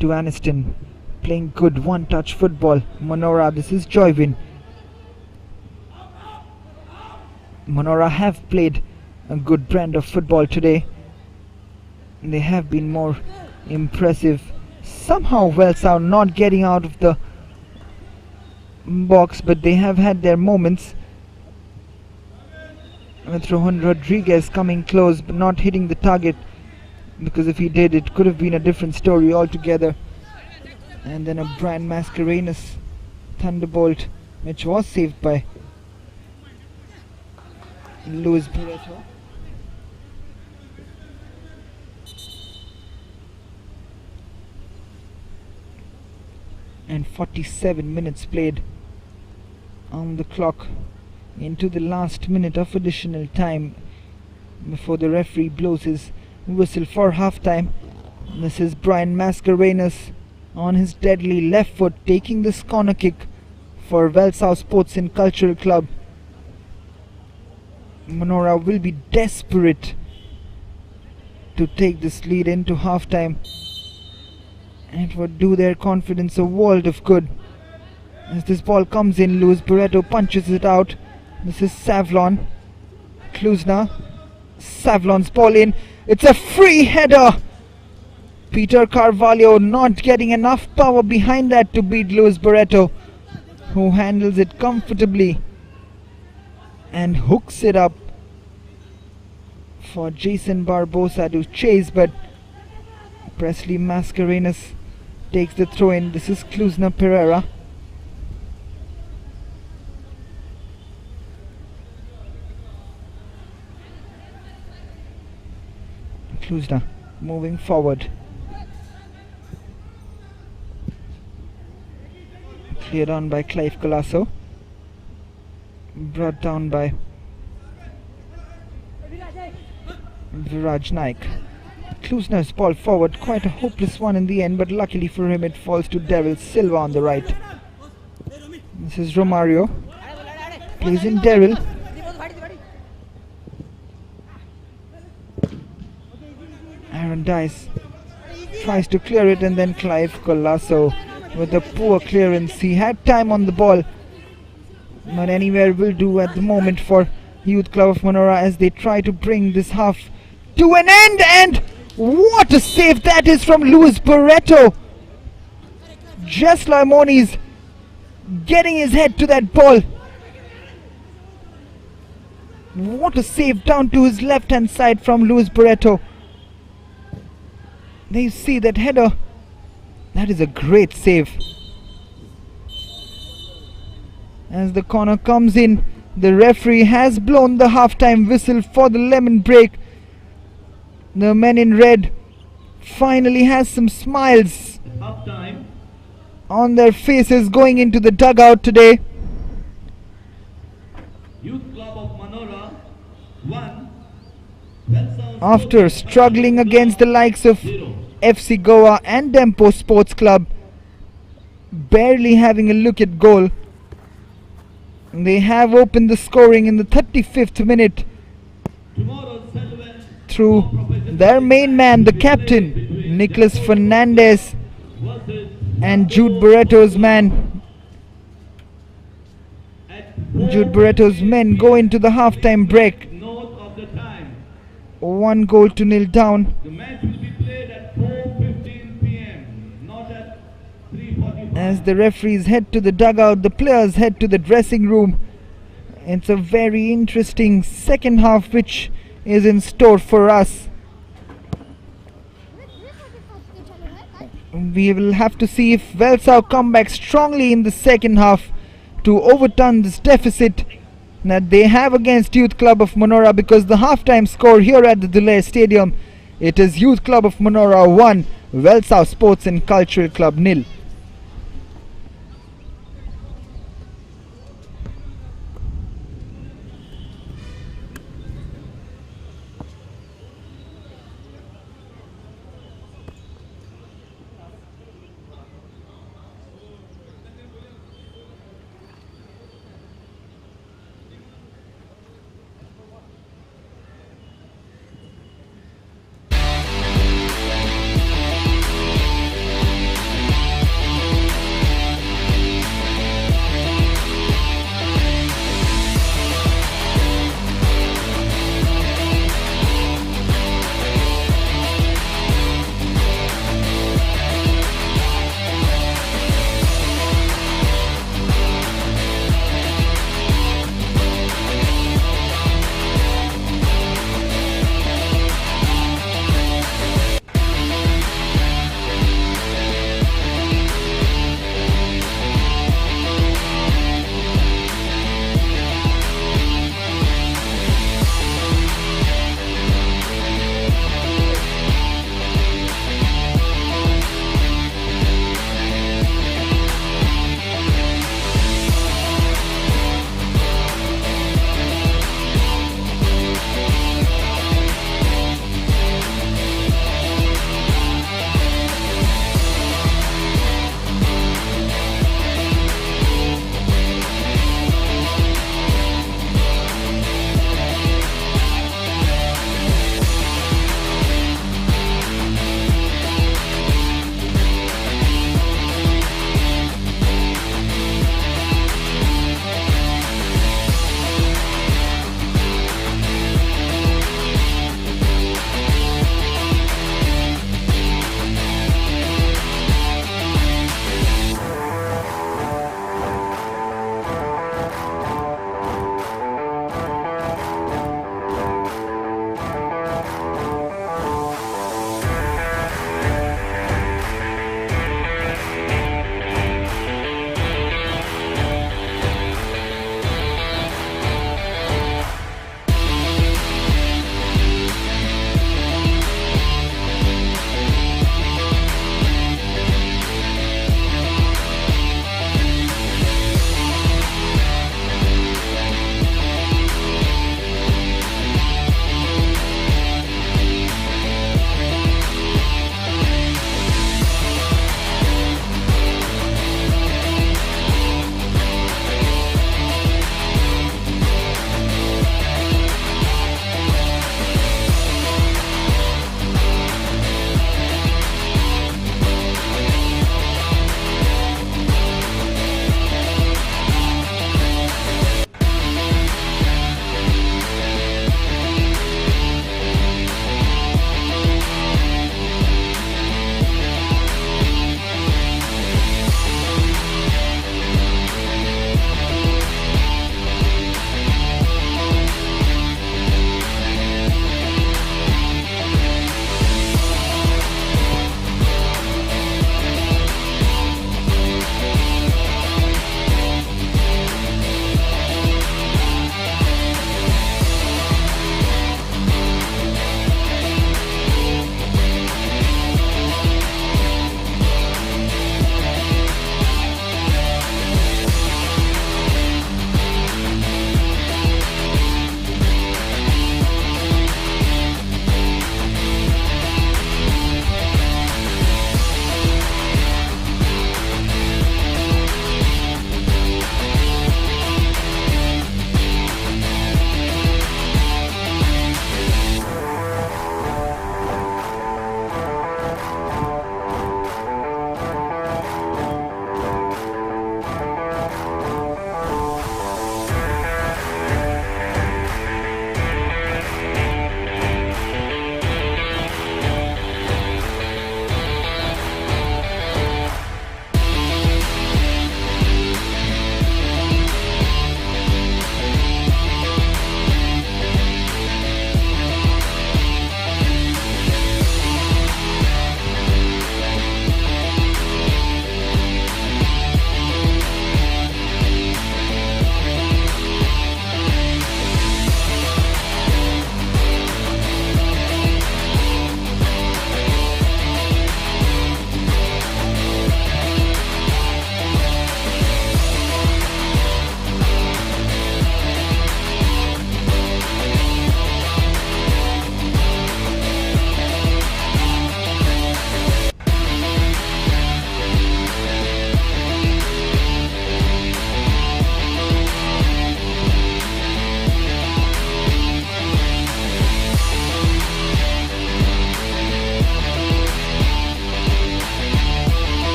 [SPEAKER 1] to Aniston, playing good one-touch football. Manora, this is Joyvin. Manora have played a good brand of football today. They have been more impressive. Somehow VELSAO not getting out of the box, but they have had their moments. With Rohan Rodriguez coming close but not hitting the target, because if he did, it could have been a different story altogether. And then a Brian Mascarenas thunderbolt, which was saved by Luis Barreto. And 47 minutes played on the clock, into the last minute of additional time before the referee blows his whistle for half-time. This is Brian Mascarenas on his deadly left foot, taking this corner kick for VELSAO Sports and Cultural Club. Manora will be desperate to take this lead into half-time, and it would do their confidence a world of good. As this ball comes in, Luis Barreto punches it out. This is Savlon. Kluzna. Savlon's ball in. It's a free header. Peter Carvalho not getting enough power behind that to beat Luis Barreto, who handles it comfortably and hooks it up for Jason Barbosa to chase, but Presley Mascarenas takes the throw in. This is Kluzna Pereira. Klusna moving forward. Cleared on by Clive Colasso. Brought down by Viraj Naik. Klusna's ball forward, quite a hopeless one in the end, but luckily for him it falls to Daryl Silva on the right. This is Romario. Plays in Daryl. Aaron Dice tries to clear it, and then Clive Colasso with a poor clearance. He had time on the ball, but anywhere will do at the moment for Youth Club of Manora as they try to bring this half to an end. And what a save that is from Luis Barreto. Just Moniz getting his head to that ball. What a save down to his left hand side from Luis Barreto. There you see that header. That is a great save. As the corner comes in, the referee has blown the half-time whistle for the lemon break. The men in red finally has some smiles on their faces going into the dugout today.
[SPEAKER 2] Youth Club of Manora 1.
[SPEAKER 1] After struggling against the likes of FC Goa and Dempo Sports Club, barely having a look at goal, they have opened the scoring in the 35th minute through their main man, the captain, Nicholas Fernandez, and Jude Barreto's man. Jude Barreto's men go into the half-time break. 1-0 down.
[SPEAKER 2] The match will be played at 4:15 p.m., not at 3:45.
[SPEAKER 1] As the referees head to the dugout, the players head to the dressing room. It's a very interesting second half which is in store for us. We will have to see if VELSAO come back strongly in the second half to overturn this deficit that they have against Youth Club of Manora, because the halftime score here at the Duler Stadium, it is Youth Club of Manora 1, VELSAO Sports and Cultural Club 0.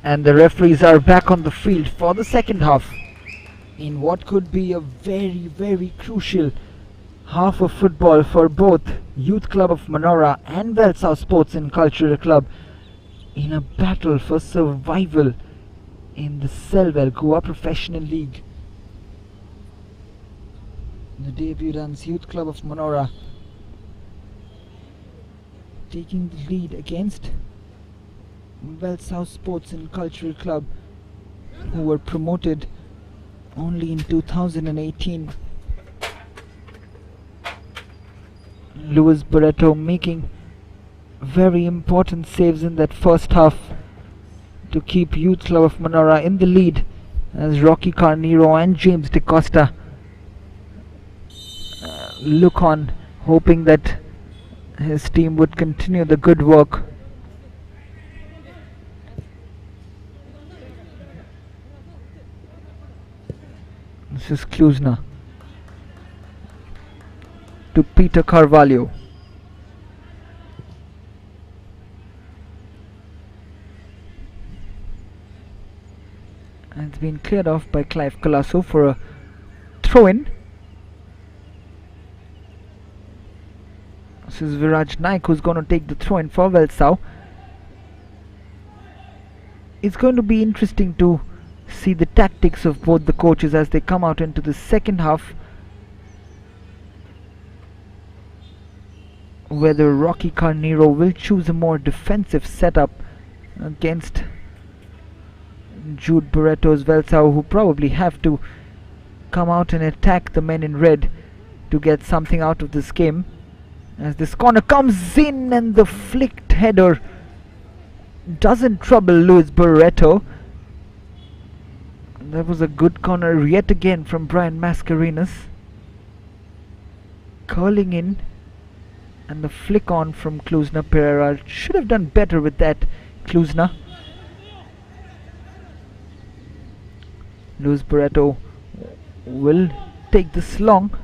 [SPEAKER 1] And the referees are back on the field for the second half in what could be a very, very crucial half of football for both Youth Club of Manora and VELSAO Sports and Cultural Club in a battle for survival in the Selvel Goa Professional League. The debutants Youth Club of Manora taking the lead against VELSAO Sports and Cultural Club, who were promoted only in 2018. Luis Barreto making very important saves in that first half to keep Youth Club of Manora in the lead, as Rocky Carnero and James De Costa look on, hoping that his team would continue the good work. This is Kluzna to Peter Carvalho. And it's been cleared off by Clive Colasso for a throw-in. This is Viraj Naik who's going to take the throw-in for VELSAO. It's going to be interesting to see the tactics of both the coaches as they come out into the second half, whether Rocky Carnero will choose a more defensive setup against Jude Barreto's VELSAO, who probably have to come out and attack the men in red to get something out of this game, as this corner comes in and the flicked header doesn't trouble Luis Barreto. That was a good corner yet again from Brian Mascarenas, curling in, and the flick on from Kluzna Pereira. Should have done better with that, Kluzna. Luis Barreto will take this long,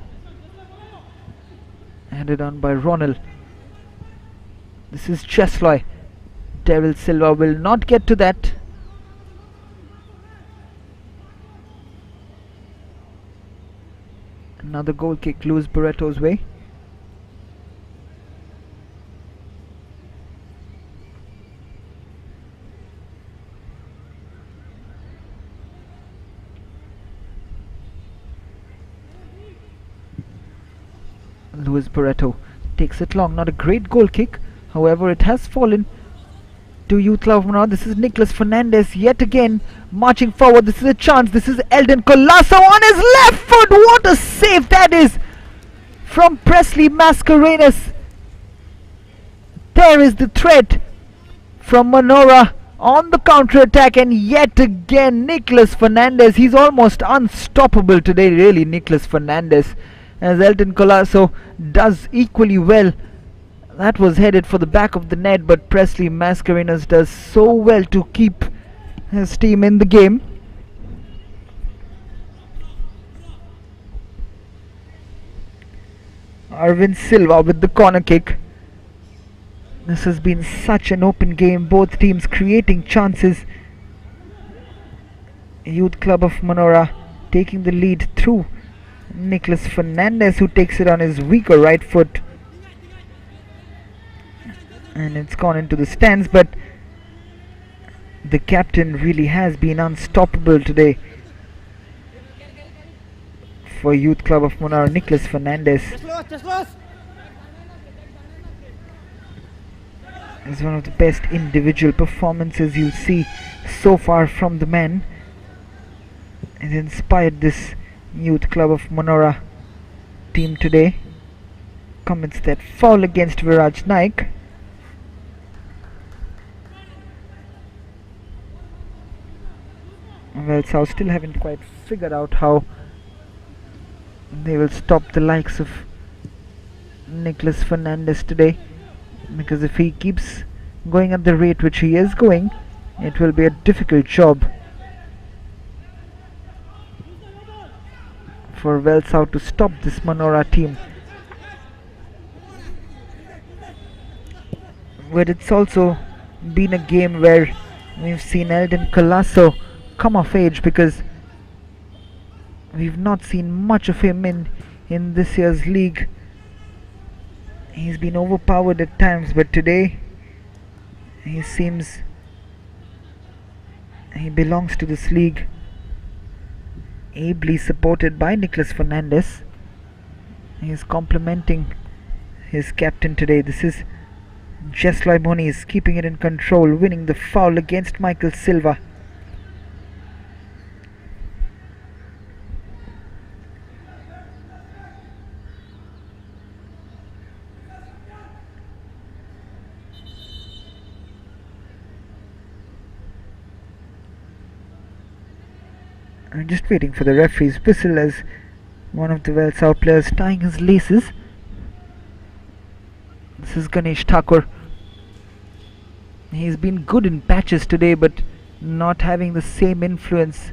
[SPEAKER 1] headed on by Ronald. This is Chesloy. Daryl Silva will not get to that. Another goal kick Luis Barreto's way. Luis Barreto takes it long. Not a great goal kick, however it has fallen to Youth Club of Manora. This is Nicholas Fernandez yet again marching forward. This is a chance. This is Eldon Colasso on his left foot. What a save that is from Presley Mascarenas. There is the threat from Manora on the counter attack, and yet again Nicholas Fernandez. He's almost unstoppable today, really, Nicholas Fernandez, as Eldon Colasso does equally well. That was headed for the back of the net, but Presley Mascarenas does so well to keep his team in the game. Arvind Silva with the corner kick. This has been such an open game, both teams creating chances. Youth Club of Manora taking the lead through Nicholas Fernandez, who takes it on his weaker right foot, and it's gone into the stands. But the captain really has been unstoppable today for Youth Club of Manora, Nicholas Fernandez. It's one of the best individual performances you'll see so far from the man. It inspired this Youth Club of Manora team today. Commits that foul against Viraj Naik. VELSAO still haven't quite figured out how they will stop the likes of Nicholas Fernandez today, because if he keeps going at the rate which he is going, it will be a difficult job for VELSAO to stop this Manora team. But it's also been a game where We've seen Eldon Colasso come of age, because we've not seen much of him in this year's league. He's been overpowered at times, but today he seems he belongs to this league. Ably supported by Nicholas Fernandez. He's complimenting his captain today. This is Jesloy Moniz keeping it in control, winning the foul against Michael Silva. I'm just waiting for the referee's whistle as one of the VELSAO players tying his laces. This is Ganesh Thakur. He's been good in patches today, but not having the same influence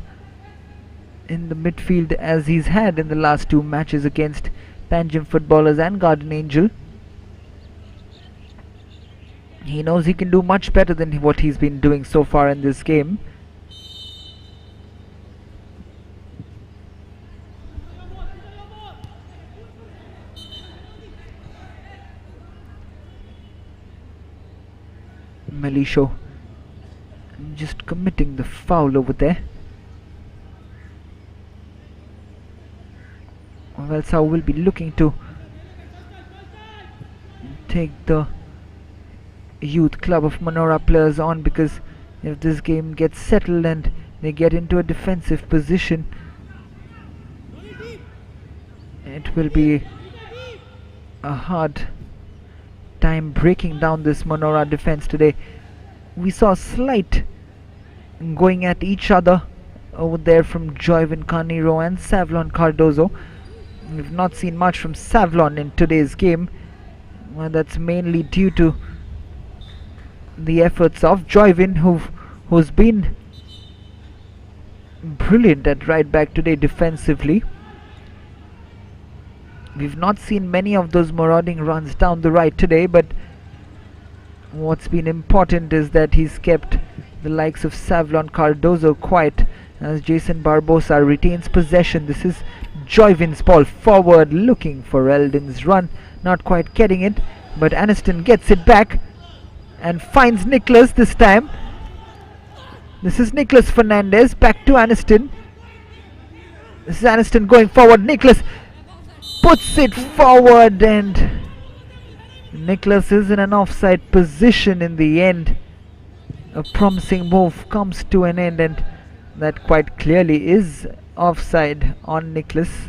[SPEAKER 1] in the midfield as he's had in the last two matches against Panjim Footballers and Garden Angel. He knows he can do much better than what he's been doing so far in this game. Melisho just committing the foul over there. VELSAO will be looking to take the Youth Club of Manora players on, because if this game gets settled and they get into a defensive position, it will be a hard time breaking down this Manora defense today. We saw a slight going at each other over there from Joyvin Carnero and Savlon Cardozo. We've not seen much from Savlon in today's game. Well, that's mainly due to the efforts of Joyvin, who's been brilliant at right back today defensively. We've not seen many of those marauding runs down the right today, but what's been important is that he's kept the likes of Savlon Cardozo quiet as Jason Barbosa retains possession. This is Joyvin's ball forward, looking for Eldon's run, not quite getting it, but Aniston gets it back and finds Nicholas this time. This is Nicholas Fernandez, back to Aniston. This is Aniston going forward. Nicholas puts it forward, and Nicholas is in an offside position in the end. A promising move comes to an end, and that quite clearly is offside on Nicholas.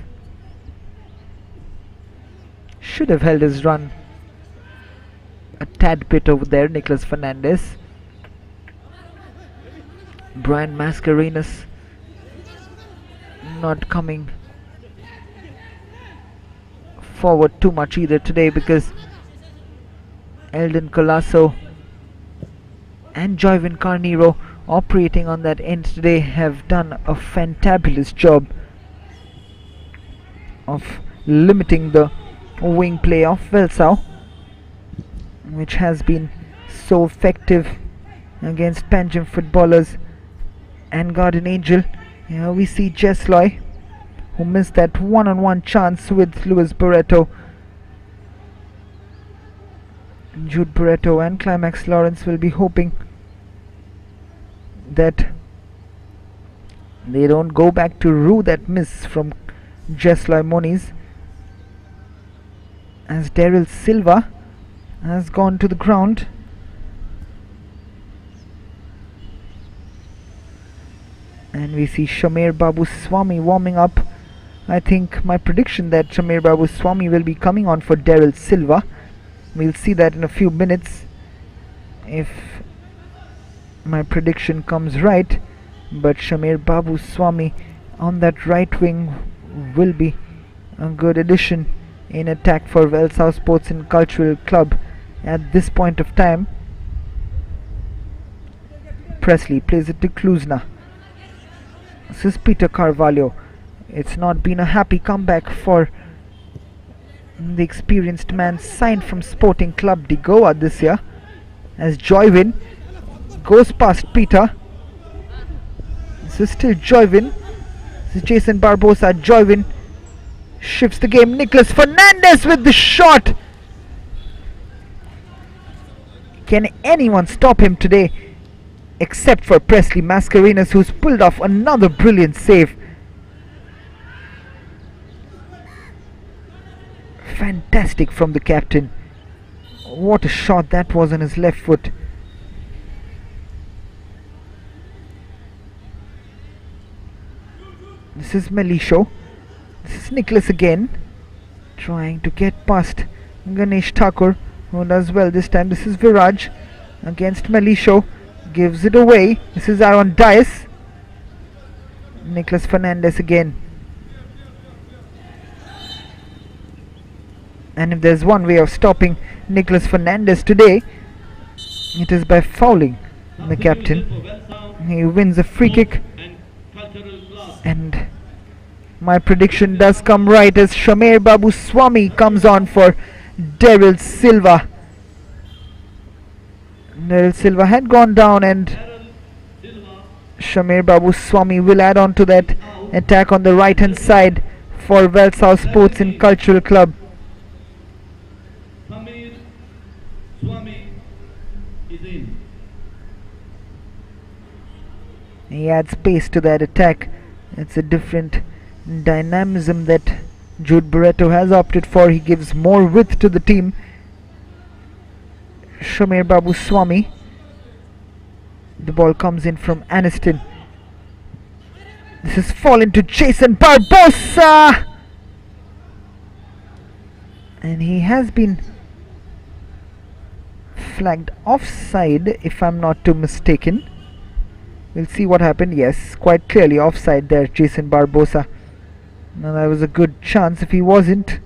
[SPEAKER 1] Should have held his run a tad bit over there, Nicholas Fernandez. Brian Mascarenas not coming forward too much either today, because Eldon Colasso and Joyvin Carnero operating on that end today have done a fantabulous job of limiting the wing play of VELSAO, which has been so effective against Panjim Footballers and Garden Angel. Here we see Jesloy, who missed that one-on-one chance with Luis Barreto. Jude Barreto and Climax Lawrence will be hoping that they don't go back to rue that miss from Jesloy Moniz, as Daryl Silva has gone to the ground. And we see Shamir Babu Swami warming up. I think my prediction that Shamir Babu Swami will be coming on for Daryl Silva. We'll see that in a few minutes if my prediction comes right. But Shamir Babu Swami on that right wing will be a good addition in attack for VELSAO Sports and Cultural Club at this point of time. Presley plays it to Kluzna. This is Peter Carvalho. It's not been a happy comeback for the experienced man signed from Sporting Club de Goa this year, as Joyvin goes past Peter. This is still Joyvin. This is Jason Barbosa. Joyvin shifts the game. Nicholas Fernandez with the shot. Can anyone stop him today? Except for Presley Mascarenas, who's pulled off another brilliant save. Fantastic from the captain. What a shot that was on his left foot. This is Melisho. This is Nicholas again, trying to get past Ganesh Thakur, who does well this time. This is Viraj against Melisho. Gives it away. This is Aaron Dias. Nicholas Fernandez again. And if there's one way of stopping Nicholas Fernandez today, it is by fouling the captain. He wins a free kick. And my prediction does come right as Shamer Babu Swami comes on for Daryl Silva. Daryl Silva had gone down, and Shamer Babu Swami will add on to that attack on the right hand side for VELSAO Sports and Cultural Club.
[SPEAKER 2] Swami is in.
[SPEAKER 1] He adds pace to that attack. It's a different dynamism that Jude Barreto has opted for. He gives more width to the team. Shamer Babu Swami. The ball comes in from Aniston. This is fallen to Jason Barbosa, and he has been flagged offside, if I'm not too mistaken. We'll see what happened. Yes, quite clearly offside there, Jason Barbosa. Now that was a good chance if he wasn't.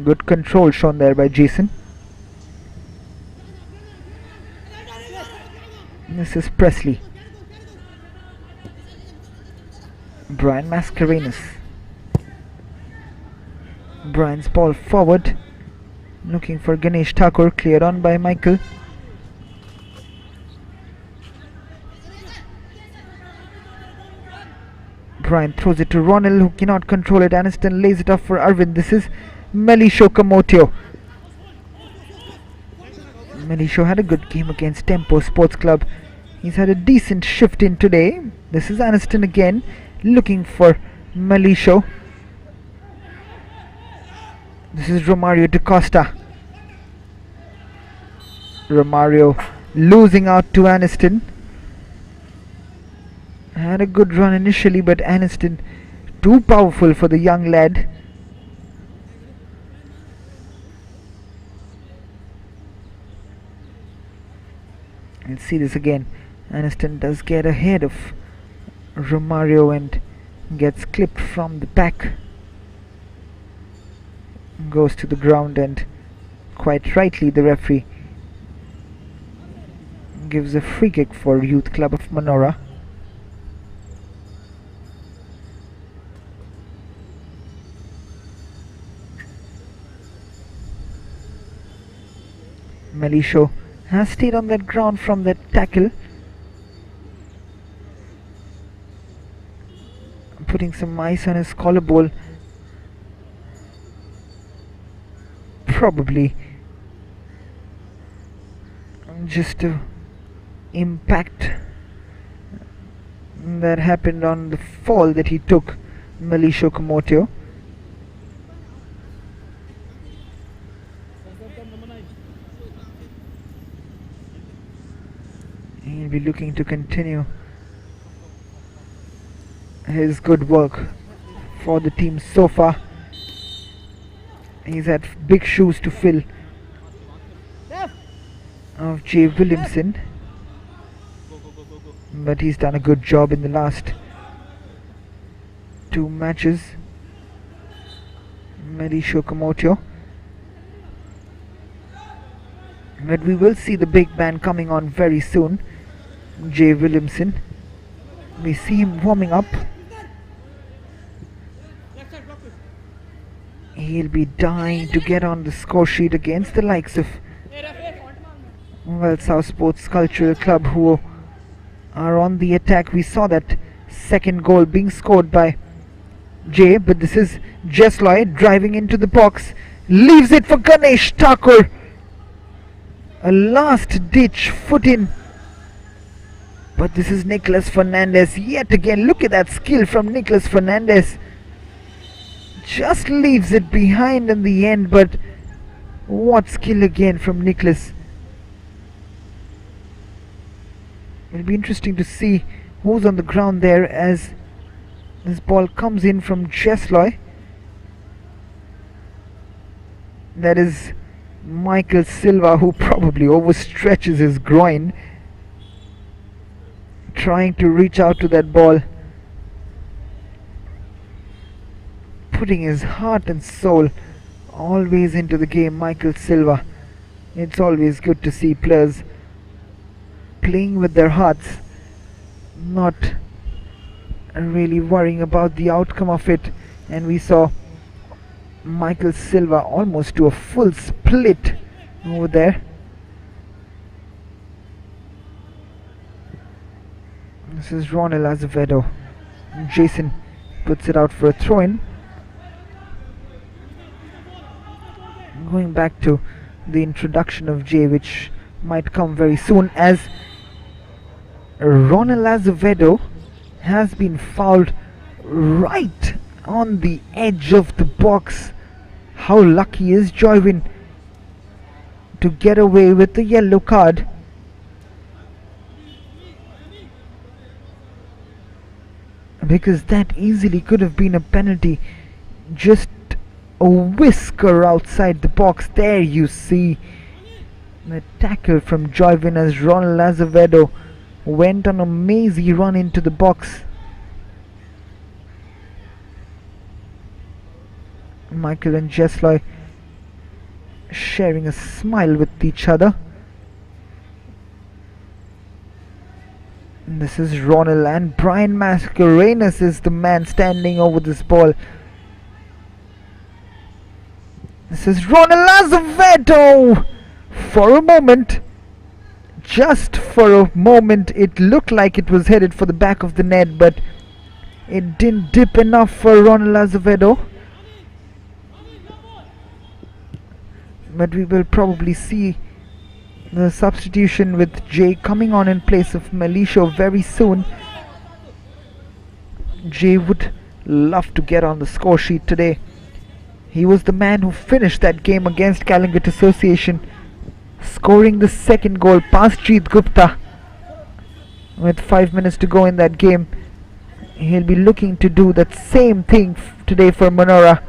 [SPEAKER 1] Good control shown there by Jason. This is Presley. Brian Mascarenas. Brian's ball forward, looking for Ganesh Thakur, cleared on by Michael. Brian throws it to Ronald, who cannot control it. Aniston lays it off for Arvind. This is Melisho Kamotio. Melisho had a good game against Tempo Sports Club. He's had a decent shift in today. This is Aniston again, looking for Melisho. This is Romario da Costa. Romario losing out to Aniston. Had a good run initially, but Aniston too powerful for the young lad. Let's see this again. Aniston does get ahead of Romario and gets clipped from the back. Goes to the ground, and quite rightly the referee gives a free kick for Youth Club of Manora. Melisho has stayed on that ground from that tackle, putting some ice on his collarbone, probably just to impact that happened on the fall that he took, Melisho Kamotio. He'll be looking to continue his good work for the team so far. He's had big shoes to fill of Jay Williamson, but he's done a good job in the last two matches. Melisho Kamotio. But we will see the big man coming on very soon, Jay Williamson. We see him warming up. He'll be dying to get on the score sheet against the likes of VELSAO Sports Cultural Club, who are on the attack. We saw that second goal being scored by Jay, but this is Jesloy driving into the box, leaves it for Ganesh Thakur. A last ditch foot in, but this is Nicholas Fernandez yet again. Look at that skill from Nicholas Fernandez. Just leaves it behind in the end, but what skill again from Nicholas. It'll be interesting to see who's on the ground there as this ball comes in from Jesloy. That is Michael Silva, who probably overstretches his groin trying to reach out to that ball, putting his heart and soul always into the game. Michael Silva. It's always good to see players playing with their hearts, not really worrying about the outcome of it. And we saw Michael Silva almost do a full split over there. This is Ronald Azevedo. Jason puts it out for a throw-in. Going back to the introduction of Jay, which might come very soon, as Ronald Azevedo has been fouled right on the edge of the box. How lucky is Joywin to get away with the yellow card? Because that easily could have been a penalty. Just a whisker outside the box. There you see the tackle from Joywin as Ronald Azevedo went on a mazy run into the box. Michael and Jesloy sharing a smile with each other. And this is Ronald, and Brian Mascarenas is the man standing over this ball. This is Ronald Azevedo. For a moment, just for a moment, it looked like it was headed for the back of the net, but it didn't dip enough for Ronald Azevedo. But we will probably see the substitution with Jay coming on in place of Melisho very soon. Jay would love to get on the score sheet today. He was the man who finished that game against Kalingat Association, scoring the second goal past Jeet Gupta with 5 minutes to go in that game. He'll be looking to do that same thing today for Manora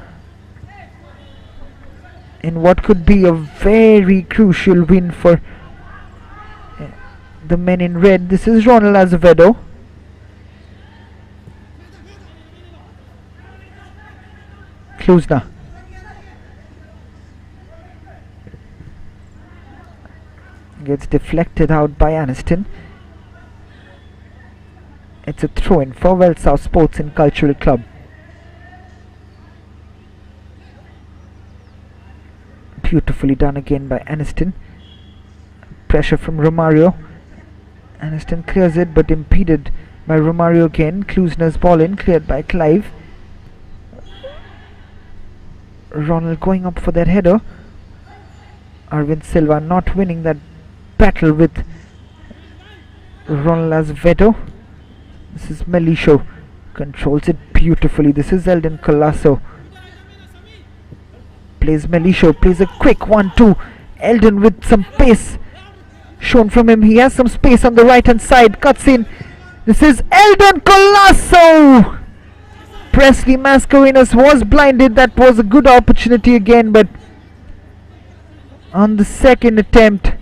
[SPEAKER 1] in what could be a very crucial win for the men in red. This is Ronald Azevedo. Kluzna. Gets deflected out by Aniston. It's a throw-in for VELSAO Sports and Cultural Club. Beautifully done again by Aniston. Pressure from Romario. Aniston clears it, but impeded by Romario again. Kluzna's ball in, cleared by Clive. Ronald going up for that header. Arvind Silva not winning that battle with Ronald Azevedo. This is Melisho, controls it beautifully. This is Eldon Colasso. Plays Melisho, plays a quick 1-2. Eldon with some pace shown from him. He has some space on the right hand side, cuts in. This is Eldon Colasso. Presley Mascarenas was blinded. That was a good opportunity again, but on the second attempt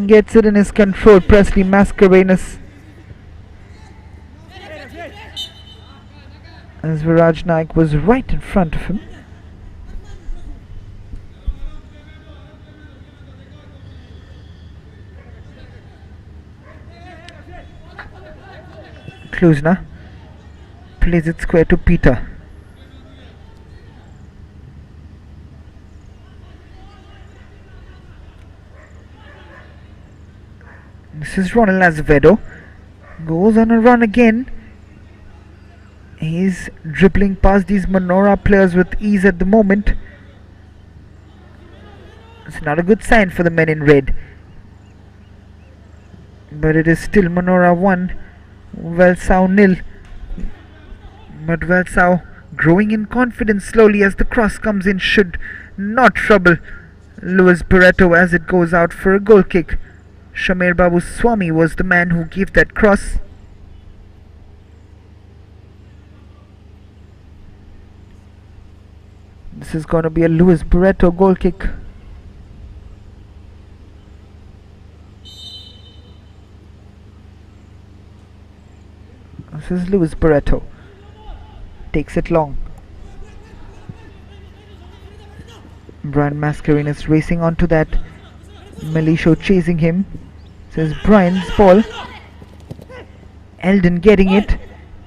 [SPEAKER 1] gets it in his control. Presley Mascarenas, as Viraj Naik was right in front of him. Kluzna plays it square to Peter. This is Ronald Azevedo. Goes on a run again. He's dribbling past these Manora players with ease at the moment. It's not a good sign for the men in red. But it is still Manora 1, VELSAO 0. But VELSAO growing in confidence slowly as the cross comes in should not trouble Luis Barreto as it goes out for a goal kick. Shamir Babu Swami was the man who gave that cross. This is going to be a Luis Barreto goal kick. This is Luis Barreto. Takes it long. Brian Mascarenas racing onto that. Melisho chasing him. This is Brian's ball. Eldon getting it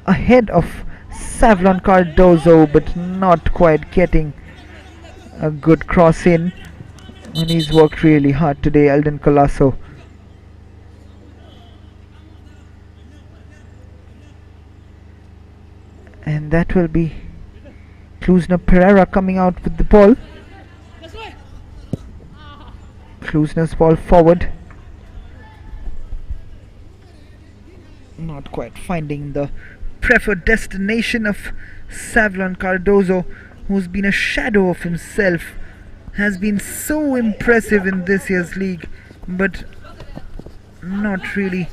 [SPEAKER 1] ahead of Savlon Cardozo, but not quite getting a good cross in. And he's worked really hard today, Eldon Colasso. And that will be Klusner Pereira coming out with the ball. Klusner's ball forward. Not quite finding the preferred destination of Savlon Cardozo, who's been a shadow of himself. Has been so impressive in this year's league, but not really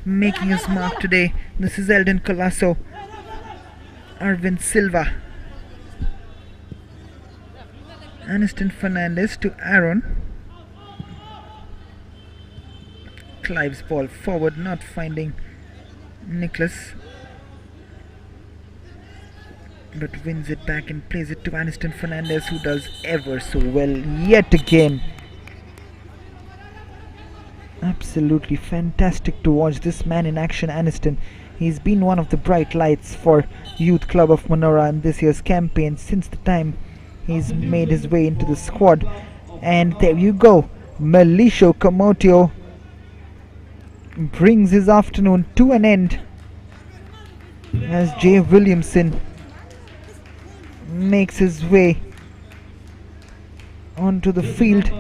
[SPEAKER 1] making his mark today. This is Eldon Colasso. Arvin Silva. Aniston Fernandez to Aaron. Clive's ball forward, not finding Nicholas, but wins it back and plays it to Aniston Fernandez, who does ever so well yet again. Absolutely fantastic to watch this man in action, Aniston. He's been one of the bright lights for Youth Club of Manora in this year's campaign since the time he's made his way into the squad. And there you go, Melisho Kamotio brings his afternoon to an end as Jay Williamson makes his way onto the field.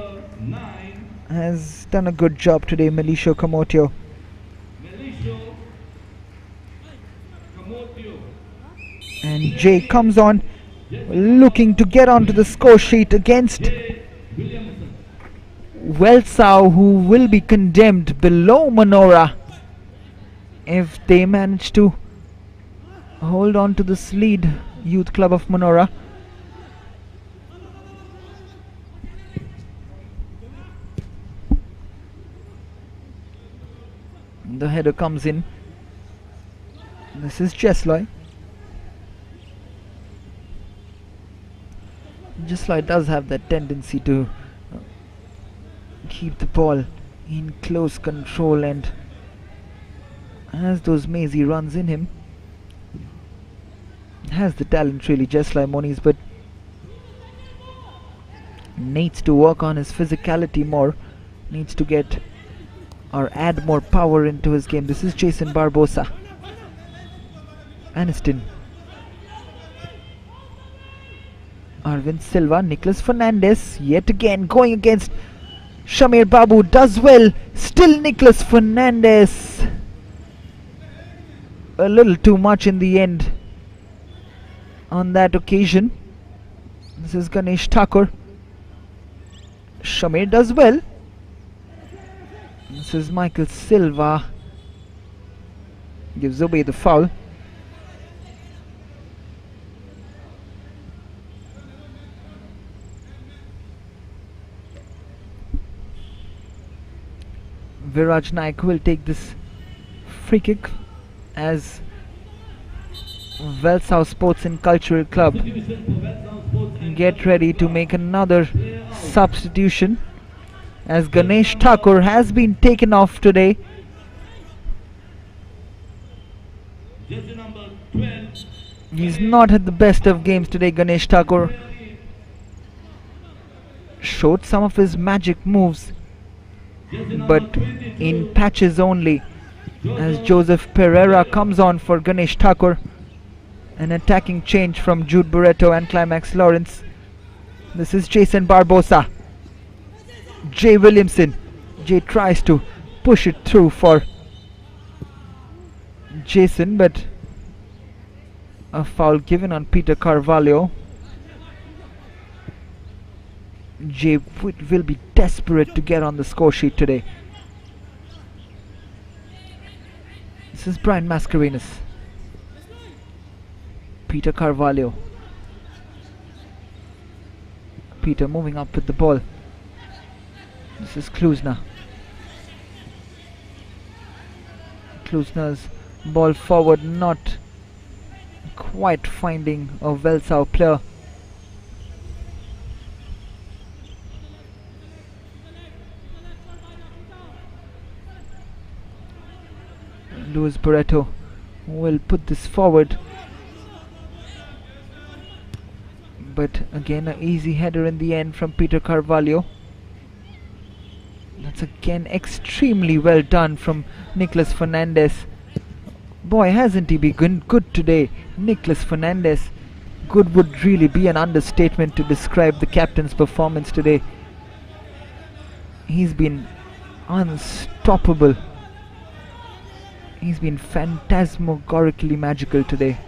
[SPEAKER 1] Has done a good job today, Melisho Kamotio. And Jay comes on, looking to get onto the score sheet against VELSAO, who will be condemned below Manora if they manage to hold on to this lead, Youth Club of Manora. The header comes in. This is Jesloy. Jesloy does have that tendency to keep the ball in close control and has those mazy runs in him. Has the talent really, Jesloy Moniz, but needs to work on his physicality more. Needs to get or add more power into his game. This is Jason Barbosa. Aniston. Arvin Silva, Nicholas Fernandez, yet again going against Shamir Babu, does well. Still Nicholas Fernandez. A little too much in the end on that occasion. This is Ganesh Thakur. Shamir does well. This is Michael Silva. Gives away the foul. Viraj Naik will take this free kick as VELSAO Sports and Cultural Club get ready to make another substitution, as Ganesh Thakur has been taken off today. He's not had the best of games today, Ganesh Thakur. Showed some of his magic moves but in patches only, as Joseph Pereira comes on for Ganesh Thakur. An attacking change from Jude Barreto and Climax Lawrence. This is Jason Barbosa. Jay Williamson. Jay tries to push it through for Jason, but a foul given on Peter Carvalho. Jay will be desperate to get on the score sheet today. This is Brian Mascarenas. Peter Carvalho. Peter moving up with the ball. This is Klusner. Klusner's ball forward, not quite finding a VELSAO player. Luis Barreto will put this forward, but again an easy header in the end from Peter Carvalho. That's again extremely well done from Nicholas Fernandez. Boy, hasn't he been good today, Nicholas Fernandez. Good would really be an understatement to describe the captain's performance today. He's been unstoppable. He's been phantasmagorically magical today.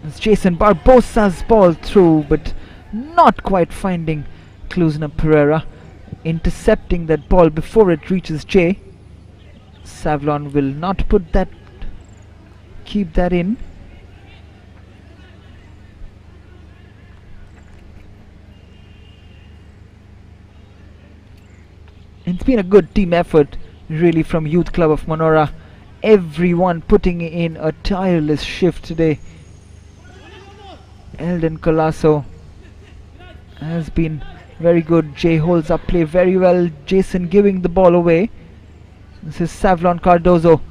[SPEAKER 1] It's Jason Barbosa's ball through, but not quite finding Klusner Pereira. Intercepting that ball before it reaches Jay. Savlon will not put that, keep that in. It's been a good team effort really from Youth Club of Manora. Everyone putting in a tireless shift today. Eldon Colasso has been very good. Jay holds up play very well. Jason giving the ball away. This is Savlon Cardozo.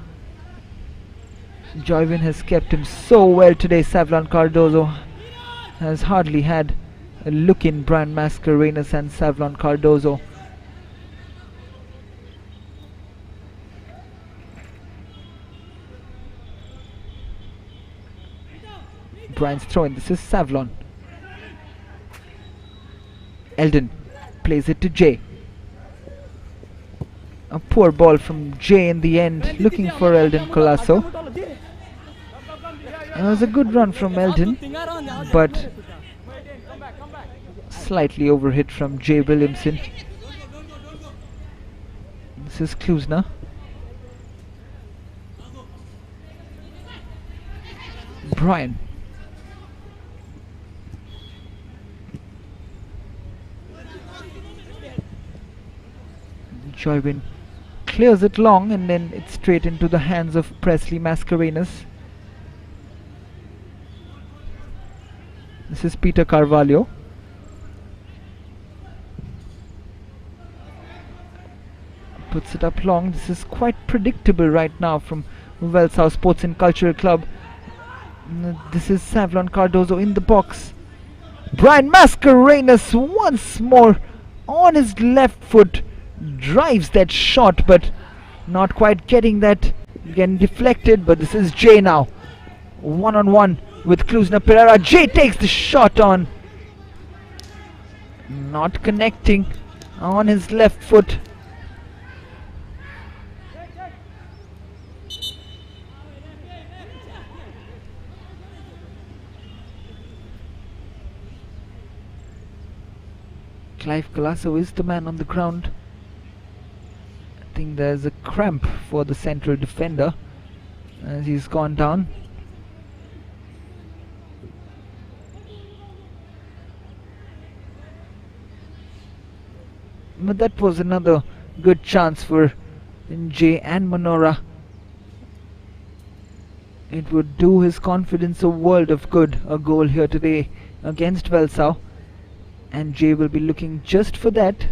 [SPEAKER 1] Joyvin has kept him so well today. Savlon Cardozo has hardly had a look in. Brian Mascarenas and Savlon Cardozo. Brian's throwing. This is Savlon. Eldon plays it to Jay. A poor ball from Jay in the end, looking for Eldon Colasso. It was a good run from Eldon, but slightly overhit from Jay Williamson. This is Klusner. Brian. Joybin clears it long, and then it's straight into the hands of Presley Mascarenas. This is Peter Carvalho. Puts it up long. This is quite predictable right now from VELSAO Sports and Cultural Club. This is Savlon Cardozo in the box. Brian Mascarenas once more on his left foot. Drives that shot, but not quite getting that. Again deflected, but this is Jay now. One-on-one with Klusner Pereira. Jay takes the shot on. Not connecting on his left foot. Clive Colasso is the man on the ground. I think there's a cramp for the central defender as he's gone down. But that was another good chance for Jay and Manora. It would do his confidence a world of good, a goal here today against VELSAO, and Jay will be looking just for that.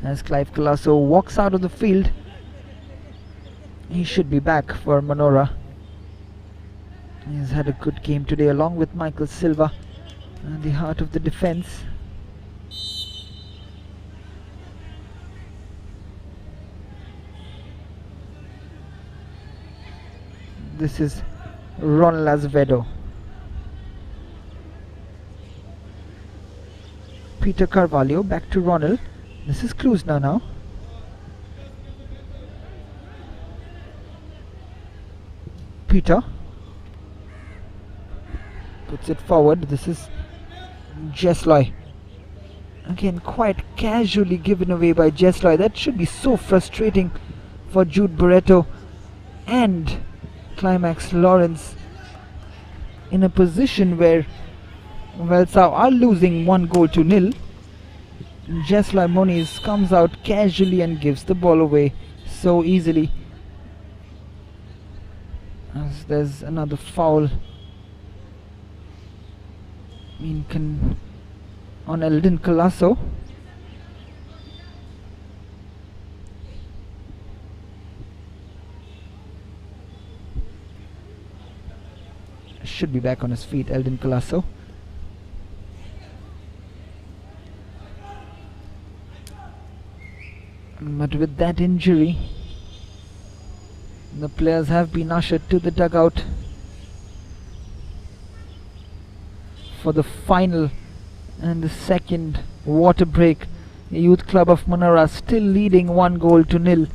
[SPEAKER 1] as Clive Colasso walks out of the field. He should be back for Manora. He's had a good game today along with Michael Silva, the heart of the defense. This is Ronald Azevedo. Peter Carvalho back to Ronald. This is Klusna now. Peter puts it forward. This is Jesloy. Again, quite casually given away by Jesloy. That should be so frustrating for Jude Barreto and Climax Lawrence in a position where VELSAO are losing 1-0. Jesloy Moniz comes out casually and gives the ball away so easily. As there's another foul on Eldon Colasso. Should be back on his feet, Eldon Colasso. But with that injury, the players have been ushered to the dugout for the final and the second water break. The Youth Club of Manora still leading 1-0,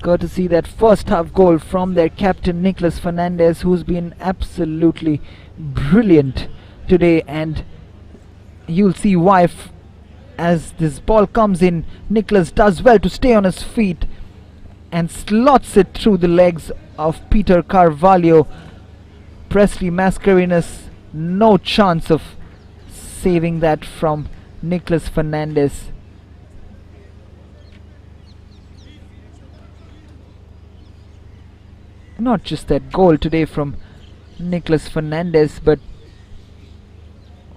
[SPEAKER 1] courtesy that first half goal from their captain Nicholas Fernandez, who's been absolutely brilliant today, and you'll see why as this ball comes in. Nicholas does well to stay on his feet and slots it through the legs of Peter Carvalho. Presley Mascarenas, no chance of saving that from Nicholas Fernandez. Not just that goal today from Nicholas Fernandez, but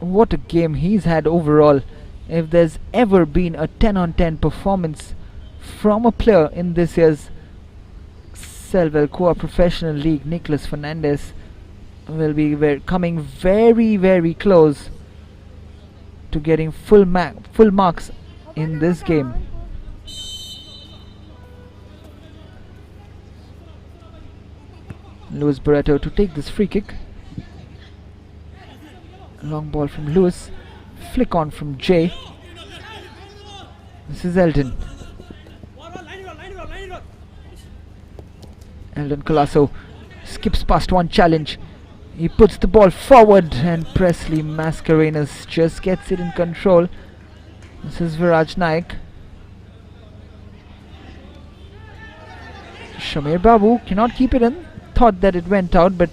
[SPEAKER 1] what a game he's had overall. If there's ever been a 10-on-10 performance from a player in this year's Selvel Goa Professional League, Nicholas Fernandez will be coming very, very close to getting full marks in this game. Luis Barreto to take this free kick. Long ball from Luis. Flick on from Jay. This is Eldon. Eldon Colasso skips past one challenge. He puts the ball forward and Presley Mascarenas just gets it in control. This is Viraj Naik. Shamir Babu cannot keep it in. Thought that it went out, but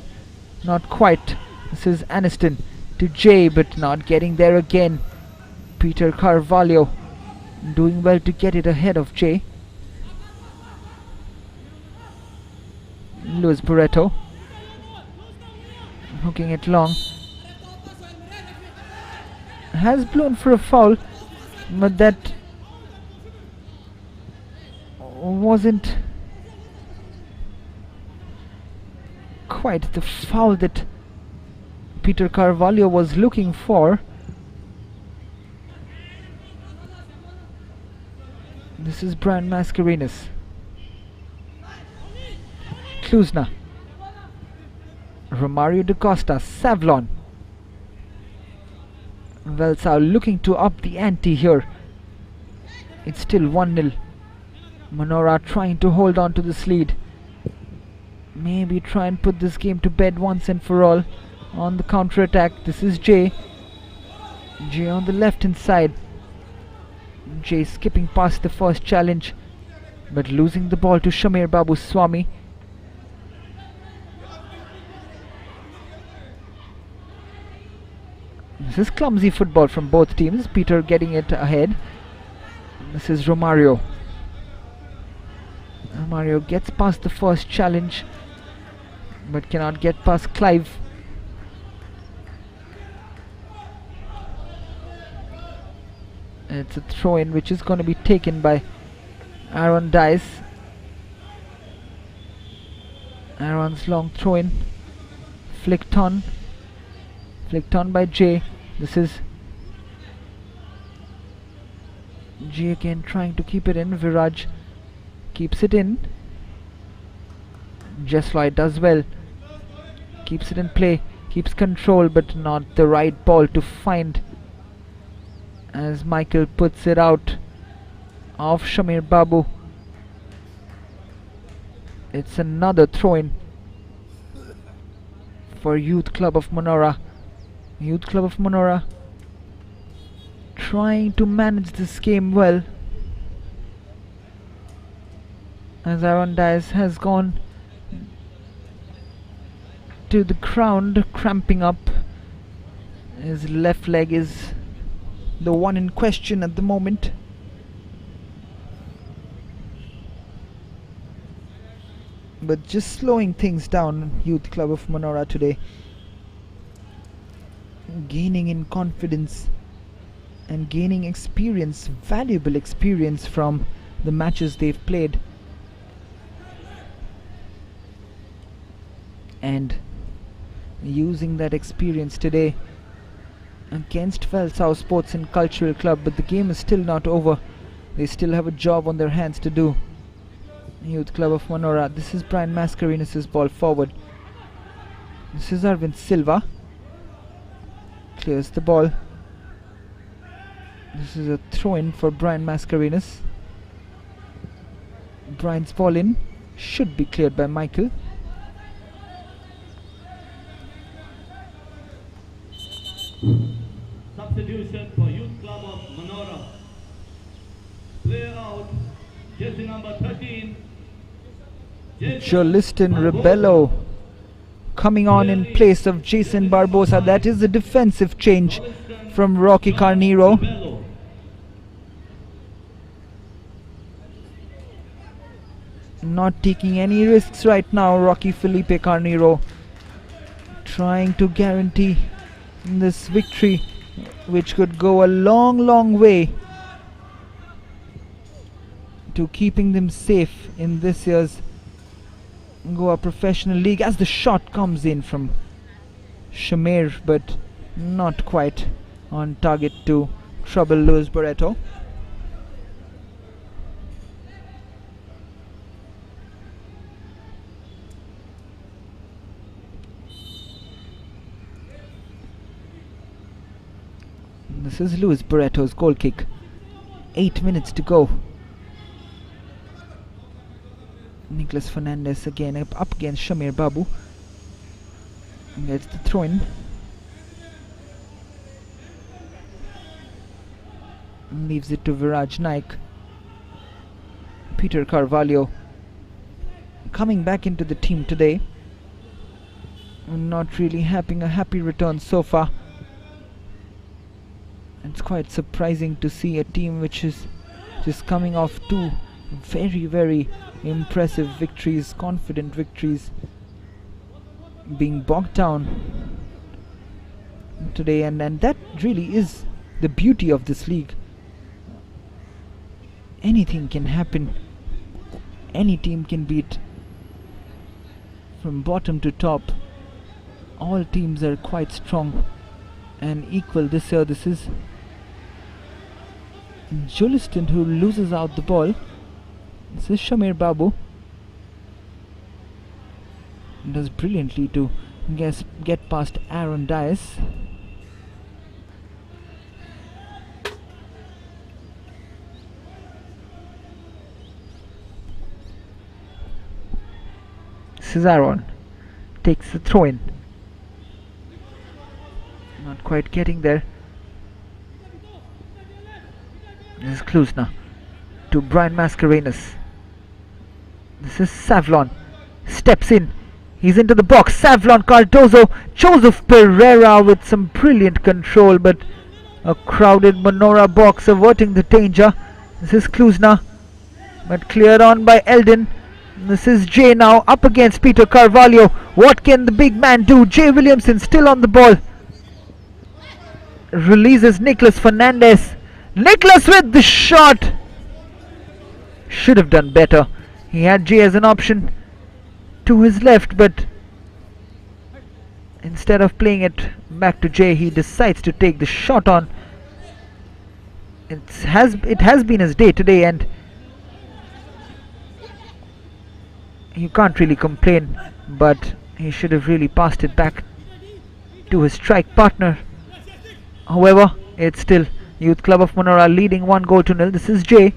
[SPEAKER 1] not quite. This is Aniston to Jay, but not getting there again. Peter Carvalho doing well to get it ahead of Jay. Luis Barreto hooking it long. Has blown for a foul, but that wasn't quite the foul that Peter Carvalho was looking for. This is Brian Mascarenas. Klusna. Romario da Costa. Savlon. VELSAO looking to up the ante here. It's still 1-0. Manora trying to hold on to this lead. Maybe try and put this game to bed once and for all on the counter attack. This is Jay. Jay on the left hand side. Jay skipping past the first challenge, but losing the ball to Shamir Babu Swami. This is clumsy football from both teams. Peter getting it ahead. This is Romario. Romario gets past the first challenge, but cannot get past Clive. It's a throw-in which is going to be taken by Aaron Dice. Aaron's long throw-in, flicked on by Jay. This is Jay again trying to keep it in. Viraj keeps it in. Jesloy does well, keeps it in play, keeps control, but not the right ball to find as Michael puts it out of Shamir Babu. It's another throw-in for Youth Club of Manora. Youth Club of Manora trying to manage this game well, as Aaron Dias has gone to the ground, cramping up. His left leg is the one in question at the moment. But just slowing things down, Youth Club of Manora today, gaining in confidence and gaining experience, valuable experience from the matches they've played, and using that experience today against VELSAO Sports and Cultural Club. But the game is still not over. They still have a job on their hands to do. Youth Club of Manora. This is Brian Mascarenhas' ball forward. This is Arvind Silva. Clears the ball. This is a throw-in for Brian Mascarenhas. Brian's ball in. Should be cleared by Michael.
[SPEAKER 2] Substitution for Youth Club of Manora. Player out, jersey number 13.
[SPEAKER 1] Joliston Rebello coming on in place of Jason Barbosa. That is the defensive change from Rocky Carneiro. Not taking any risks right now, Rocky Felipe Carneiro, trying to guarantee this victory, which could go a long way to keeping them safe in this year's Goa Professional League, as the shot comes in from Shamir, but not quite on target to trouble Luis Barreto. This is Luis Barreto's goal kick. 8 minutes to go. Nicholas Fernandez again up against Shamir Babu. And gets the throw in. And leaves it to Viraj Naik. Peter Carvalho coming back into the team today. Not really having a happy return so far. It's quite surprising to see a team which is just coming off two very impressive victories, confident victories, being bogged down today, and that really is the beauty of this league. Anything can happen, any team can beat from bottom to top. All teams are quite strong and equal this year. This is Joliston who loses out the ball. This is Shamir Babu. Does brilliantly to get past Aaron Dias. This is Aaron. Takes the throw in. Not quite getting there. This is Kluzna to Brian Mascarenhas. This is Savlon. Steps in. He's into the box. Savlon Cardozo. Joseph Pereira with some brilliant control, but a crowded Manora box averting the danger. This is Kluzna, but cleared on by Eldon. This is Jay now up against Peter Carvalho. What can the big man do? Jay Williamson still on the ball. Releases Nicholas Fernandez. Nicholas with the shot. Should have done better. He had Jay as an option to his left, but instead of playing it back to Jay, he decides to take the shot on. It has been his day today, and you can't really complain, but he should have really passed it back to his strike partner. However, it's still Youth Club of Manora leading 1-0. This is Jay.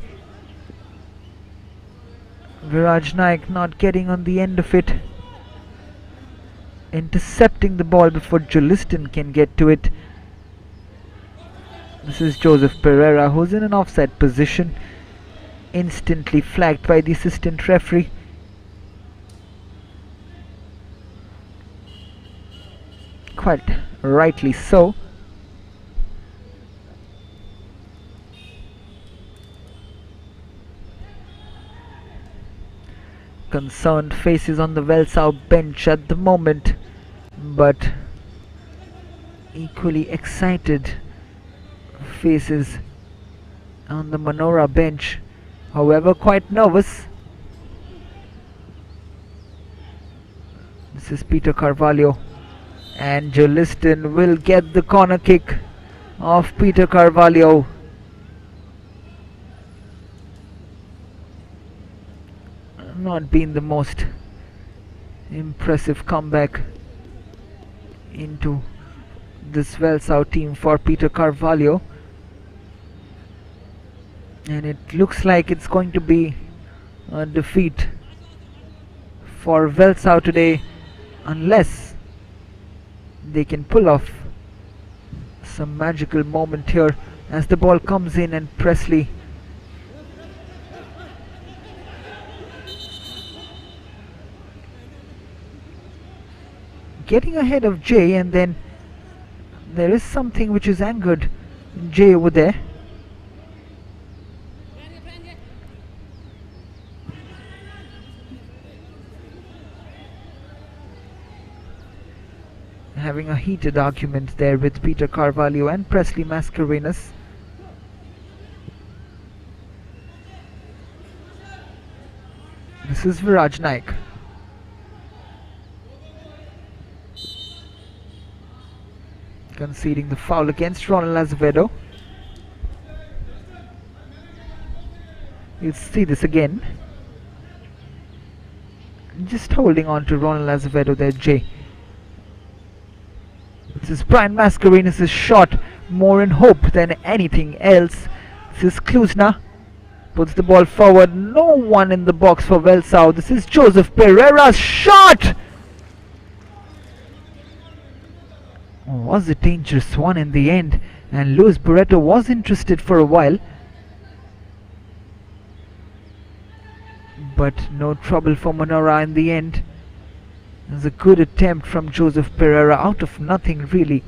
[SPEAKER 1] Viraj Naik not getting on the end of it, intercepting the ball before Juliston can get to it. This is Joseph Pereira, who's in an offside position, instantly flagged by the assistant referee. Quite rightly so. Concerned faces on the VELSAO bench at the moment, but equally excited faces on the Manora bench, however quite nervous. This is Peter Carvalho, and Juliston will get the corner kick of Peter Carvalho. Not been the most impressive comeback into this VELSAO team for Peter Carvalho, and it looks like it's going to be a defeat for VELSAO today, unless they can pull off some magical moment here as the ball comes in and Presley getting ahead of Jay, and then there is something which has angered Jay over there. Having a heated argument there with Peter Carvalho and Presley Mascarenhas. This is Viraj Naik. Conceding the foul against Ronald Azevedo. You'll see this again. Just holding on to Ronald Azevedo there, Jay. This is Brian Mascarenhas' shot, more in hope than anything else. This is Klusna. Puts the ball forward. No one in the box for VELSAO. This is Joseph Pereira's shot! Was a dangerous one in the end, and Luis Barreto was interested for a while, but no trouble for Manora in the end. It was a good attempt from Joseph Pereira out of nothing really.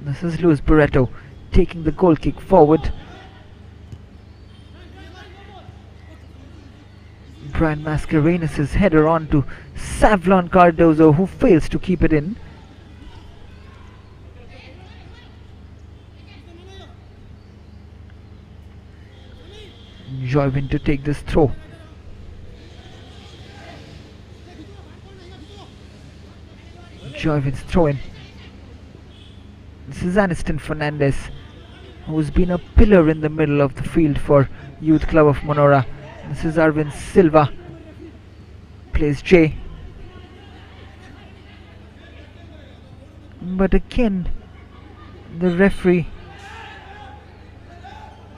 [SPEAKER 1] This is Luis Barreto taking the goal kick forward. Brian Mascarenhas' header on to Savlon Cardozo, who fails to keep it in. Joyvin to take this throw. Joyvin's throw in. This is Aniston Fernandez, who's been a pillar in the middle of the field for Youth Club of Manora. This is Arvind Silva. Plays Jay. But again, the referee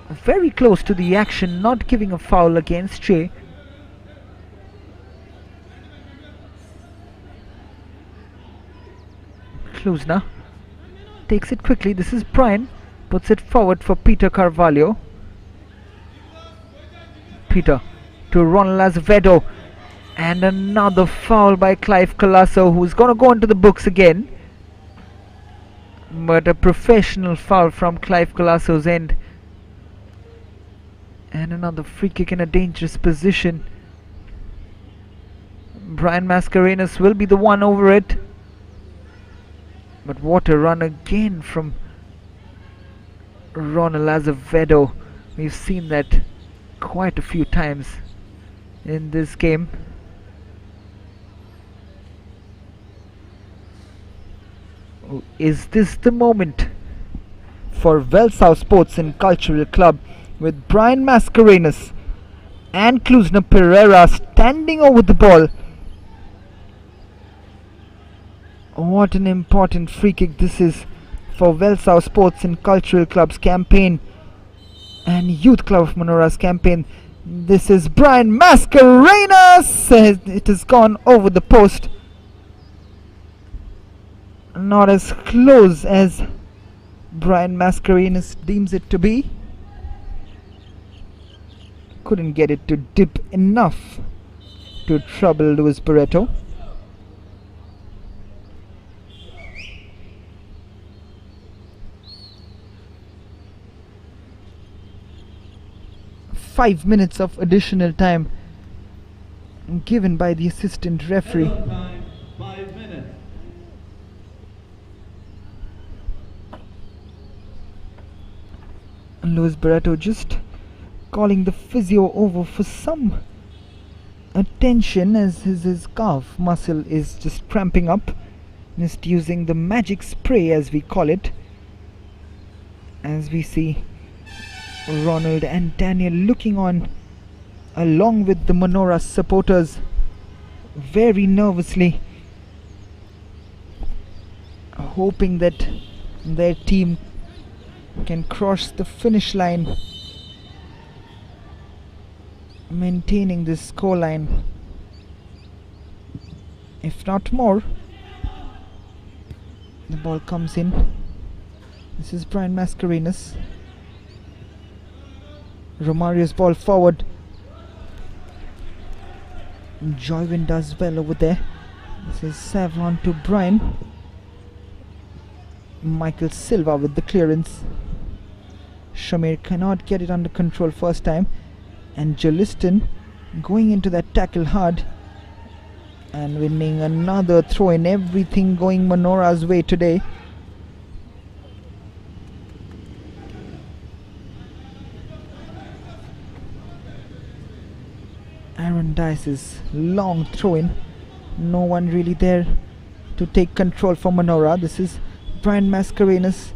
[SPEAKER 1] very close to the action, not giving a foul against Jay. Klusna takes it quickly. This is Brian. Puts it forward for Peter Carvalho. Peter to Ronald Azevedo, and another foul by Clive Colasso, who's gonna go into the books again, but a professional foul from Clive Colasso's end, and another free kick in a dangerous position. Brian Mascarenhas will be the one over it. But what a run again from Ronald Azevedo. We've seen that quite a few times in this game. Oh, is this the moment for VELSAO Sports and Cultural Club, with Brian Mascarenhas and Klusna Pereira standing over the ball? What an important free kick this is for VELSAO Sports and Cultural Club's campaign and Youth Club of Manora's campaign. This is Brian Mascarenhas. It has gone over the post. Not as close as Brian Mascarenhas deems it to be. Couldn't get it to dip enough to trouble Luis Barreto. Five minutes of additional time given by the assistant referee.
[SPEAKER 2] Time, 5 minutes.
[SPEAKER 1] And Luis Barreto just calling the physio over for some attention, as his calf muscle is just cramping up. Just using the magic spray, as we call it, as we see Ronald and Daniel looking on along with the Manora supporters very nervously, hoping that their team can cross the finish line, maintaining this scoreline, if not more. The ball comes in. This is Brian Mascarenhas. Romario's ball forward. Joyvin does well over there. This is Savlon to Brian. Michael Silva with the clearance. Shamir cannot get it under control first time, and Joliston going into that tackle hard and winning another throw in. Everything going Manora's way today. Aaron Dice's long throw in. No one really there to take control for Manora. This is Brian Mascarenhas.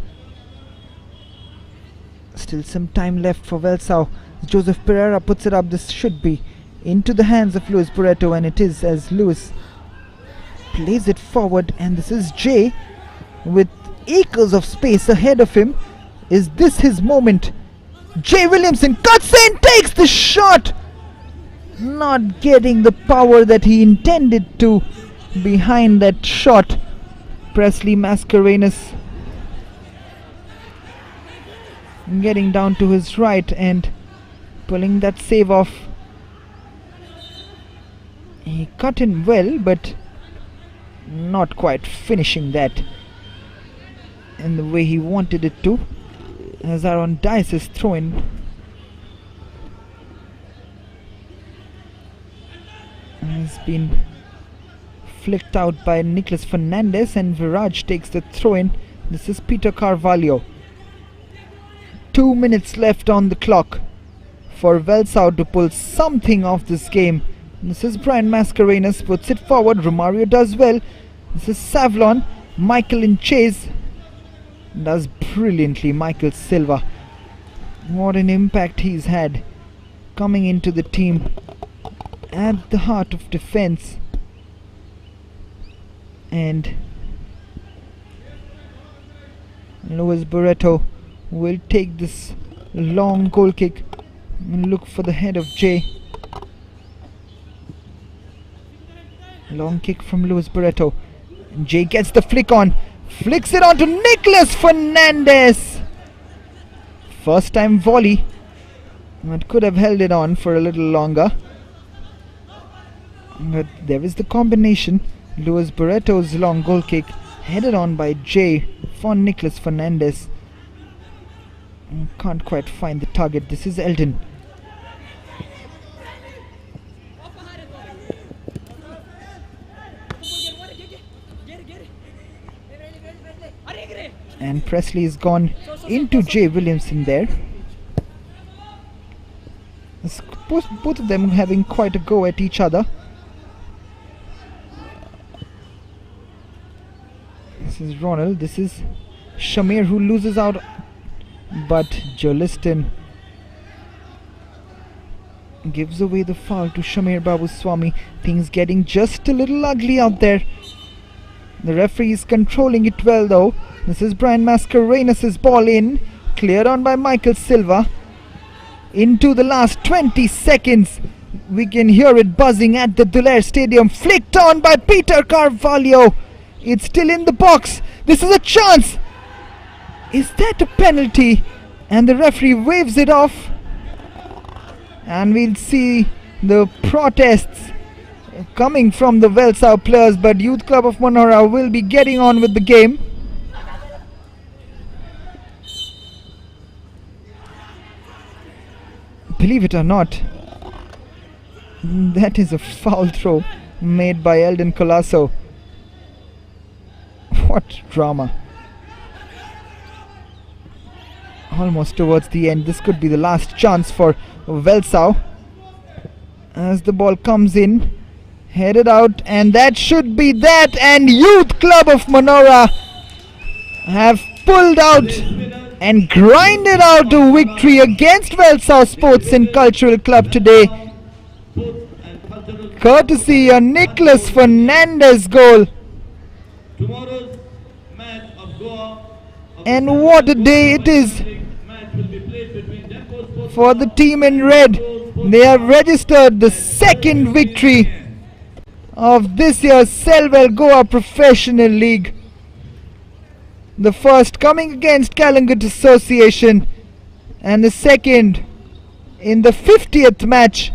[SPEAKER 1] Still some time left for VELSAO. Joseph Pereira puts it up. This should be into the hands of Luis Barreto, and it is, as Luis plays it forward. And this is Jay with acres of space ahead of him. Is this his moment? Jay Williamson cuts in, takes the shot. Not getting the power that he intended to behind that shot. Presley Mascarenhas getting down to his right and pulling that save off. He cut in well, but not quite finishing that in the way he wanted it to, as Aaron Dice is throwing. Has been flicked out by Nicholas Fernandez, and Viraj takes the throw in. This is Peter Carvalho. 2 minutes left on the clock for VELSAO to pull something off this game. This is Brian Mascarenhas, puts it forward. Romario does well. This is Savlon. Michael in chase. Does brilliantly, Michael Silva. What an impact he's had coming into the team at the heart of defense. And Luis Barreto will take this long goal kick and look for the head of Jay. Long kick from Luis Barreto. Jay gets the flick on. Flicks it on to Nicholas Fernandez. First time volley, but could have held it on for a little longer. But there is the combination. Luis Barreto's long goal kick headed on by Jay for Nicholas Fernandez. Can't quite find the target. This is Eldon. And Presley is gone into Jay Williamson there. Both of them having quite a go at each other. This is Ronald. This is Shamir who loses out. But Joliston gives away the foul to Shamir Babuswamy. Things getting just a little ugly out there. The referee is controlling it well though. This is Brian Mascarenhas' ball in. Cleared on by Michael Silva. Into the last 20 seconds. We can hear it buzzing at the Duler Stadium. Flicked on by Peter Carvalho. It's still in the box. This is a chance. Is that a penalty? And the referee waves it off. And we'll see the protests coming from the VELSAO players, but Youth Club of Manora will be getting on with the game. Believe it or not, that is a foul throw made by Eldon Colasso. What drama. Almost towards the end. This could be the last chance for VELSAO. As the ball comes in, headed out, and that should be that. And Youth Club of Manora have pulled out and grinded out a victory against VELSAO Sports and Cultural Club today. Courtesy of Nicholas Fernandez goal.
[SPEAKER 2] Tomorrow's match of Goa.
[SPEAKER 1] And what a day it is for the team in red. They have registered the second victory of this year's Selvel Goa Professional League. The first coming against Kalangut Association, and the second in the 50th match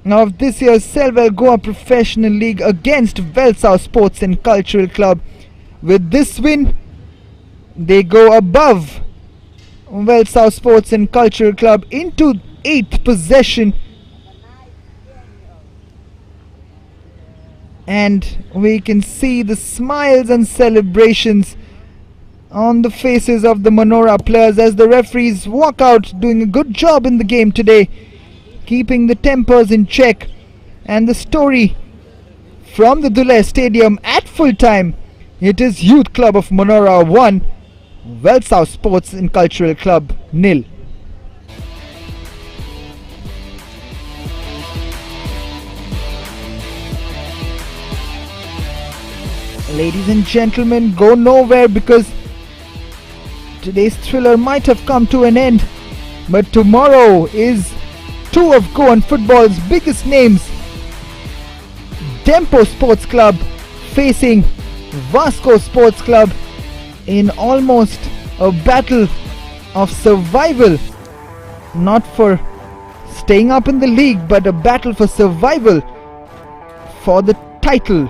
[SPEAKER 1] of this year's Selvel Goa Professional League against VELSAO Sports and Cultural Club. With this win, they go above VELSAO Sports and Cultural Club into 8th possession. And we can see the smiles and celebrations on the faces of the Manora players as the referees walk out, doing a good job in the game today, keeping the tempers in check. And the story from the Duler Stadium at full time, it is Youth Club of Manora 1, VELSAO Sports and Cultural Club 0. Ladies and gentlemen, go nowhere, because today's thriller might have come to an end, but tomorrow is two of Goan football's biggest names. Tempo Sports Club facing Vasco Sports Club in almost a battle of survival, not for staying up in the league, but a battle for survival for the title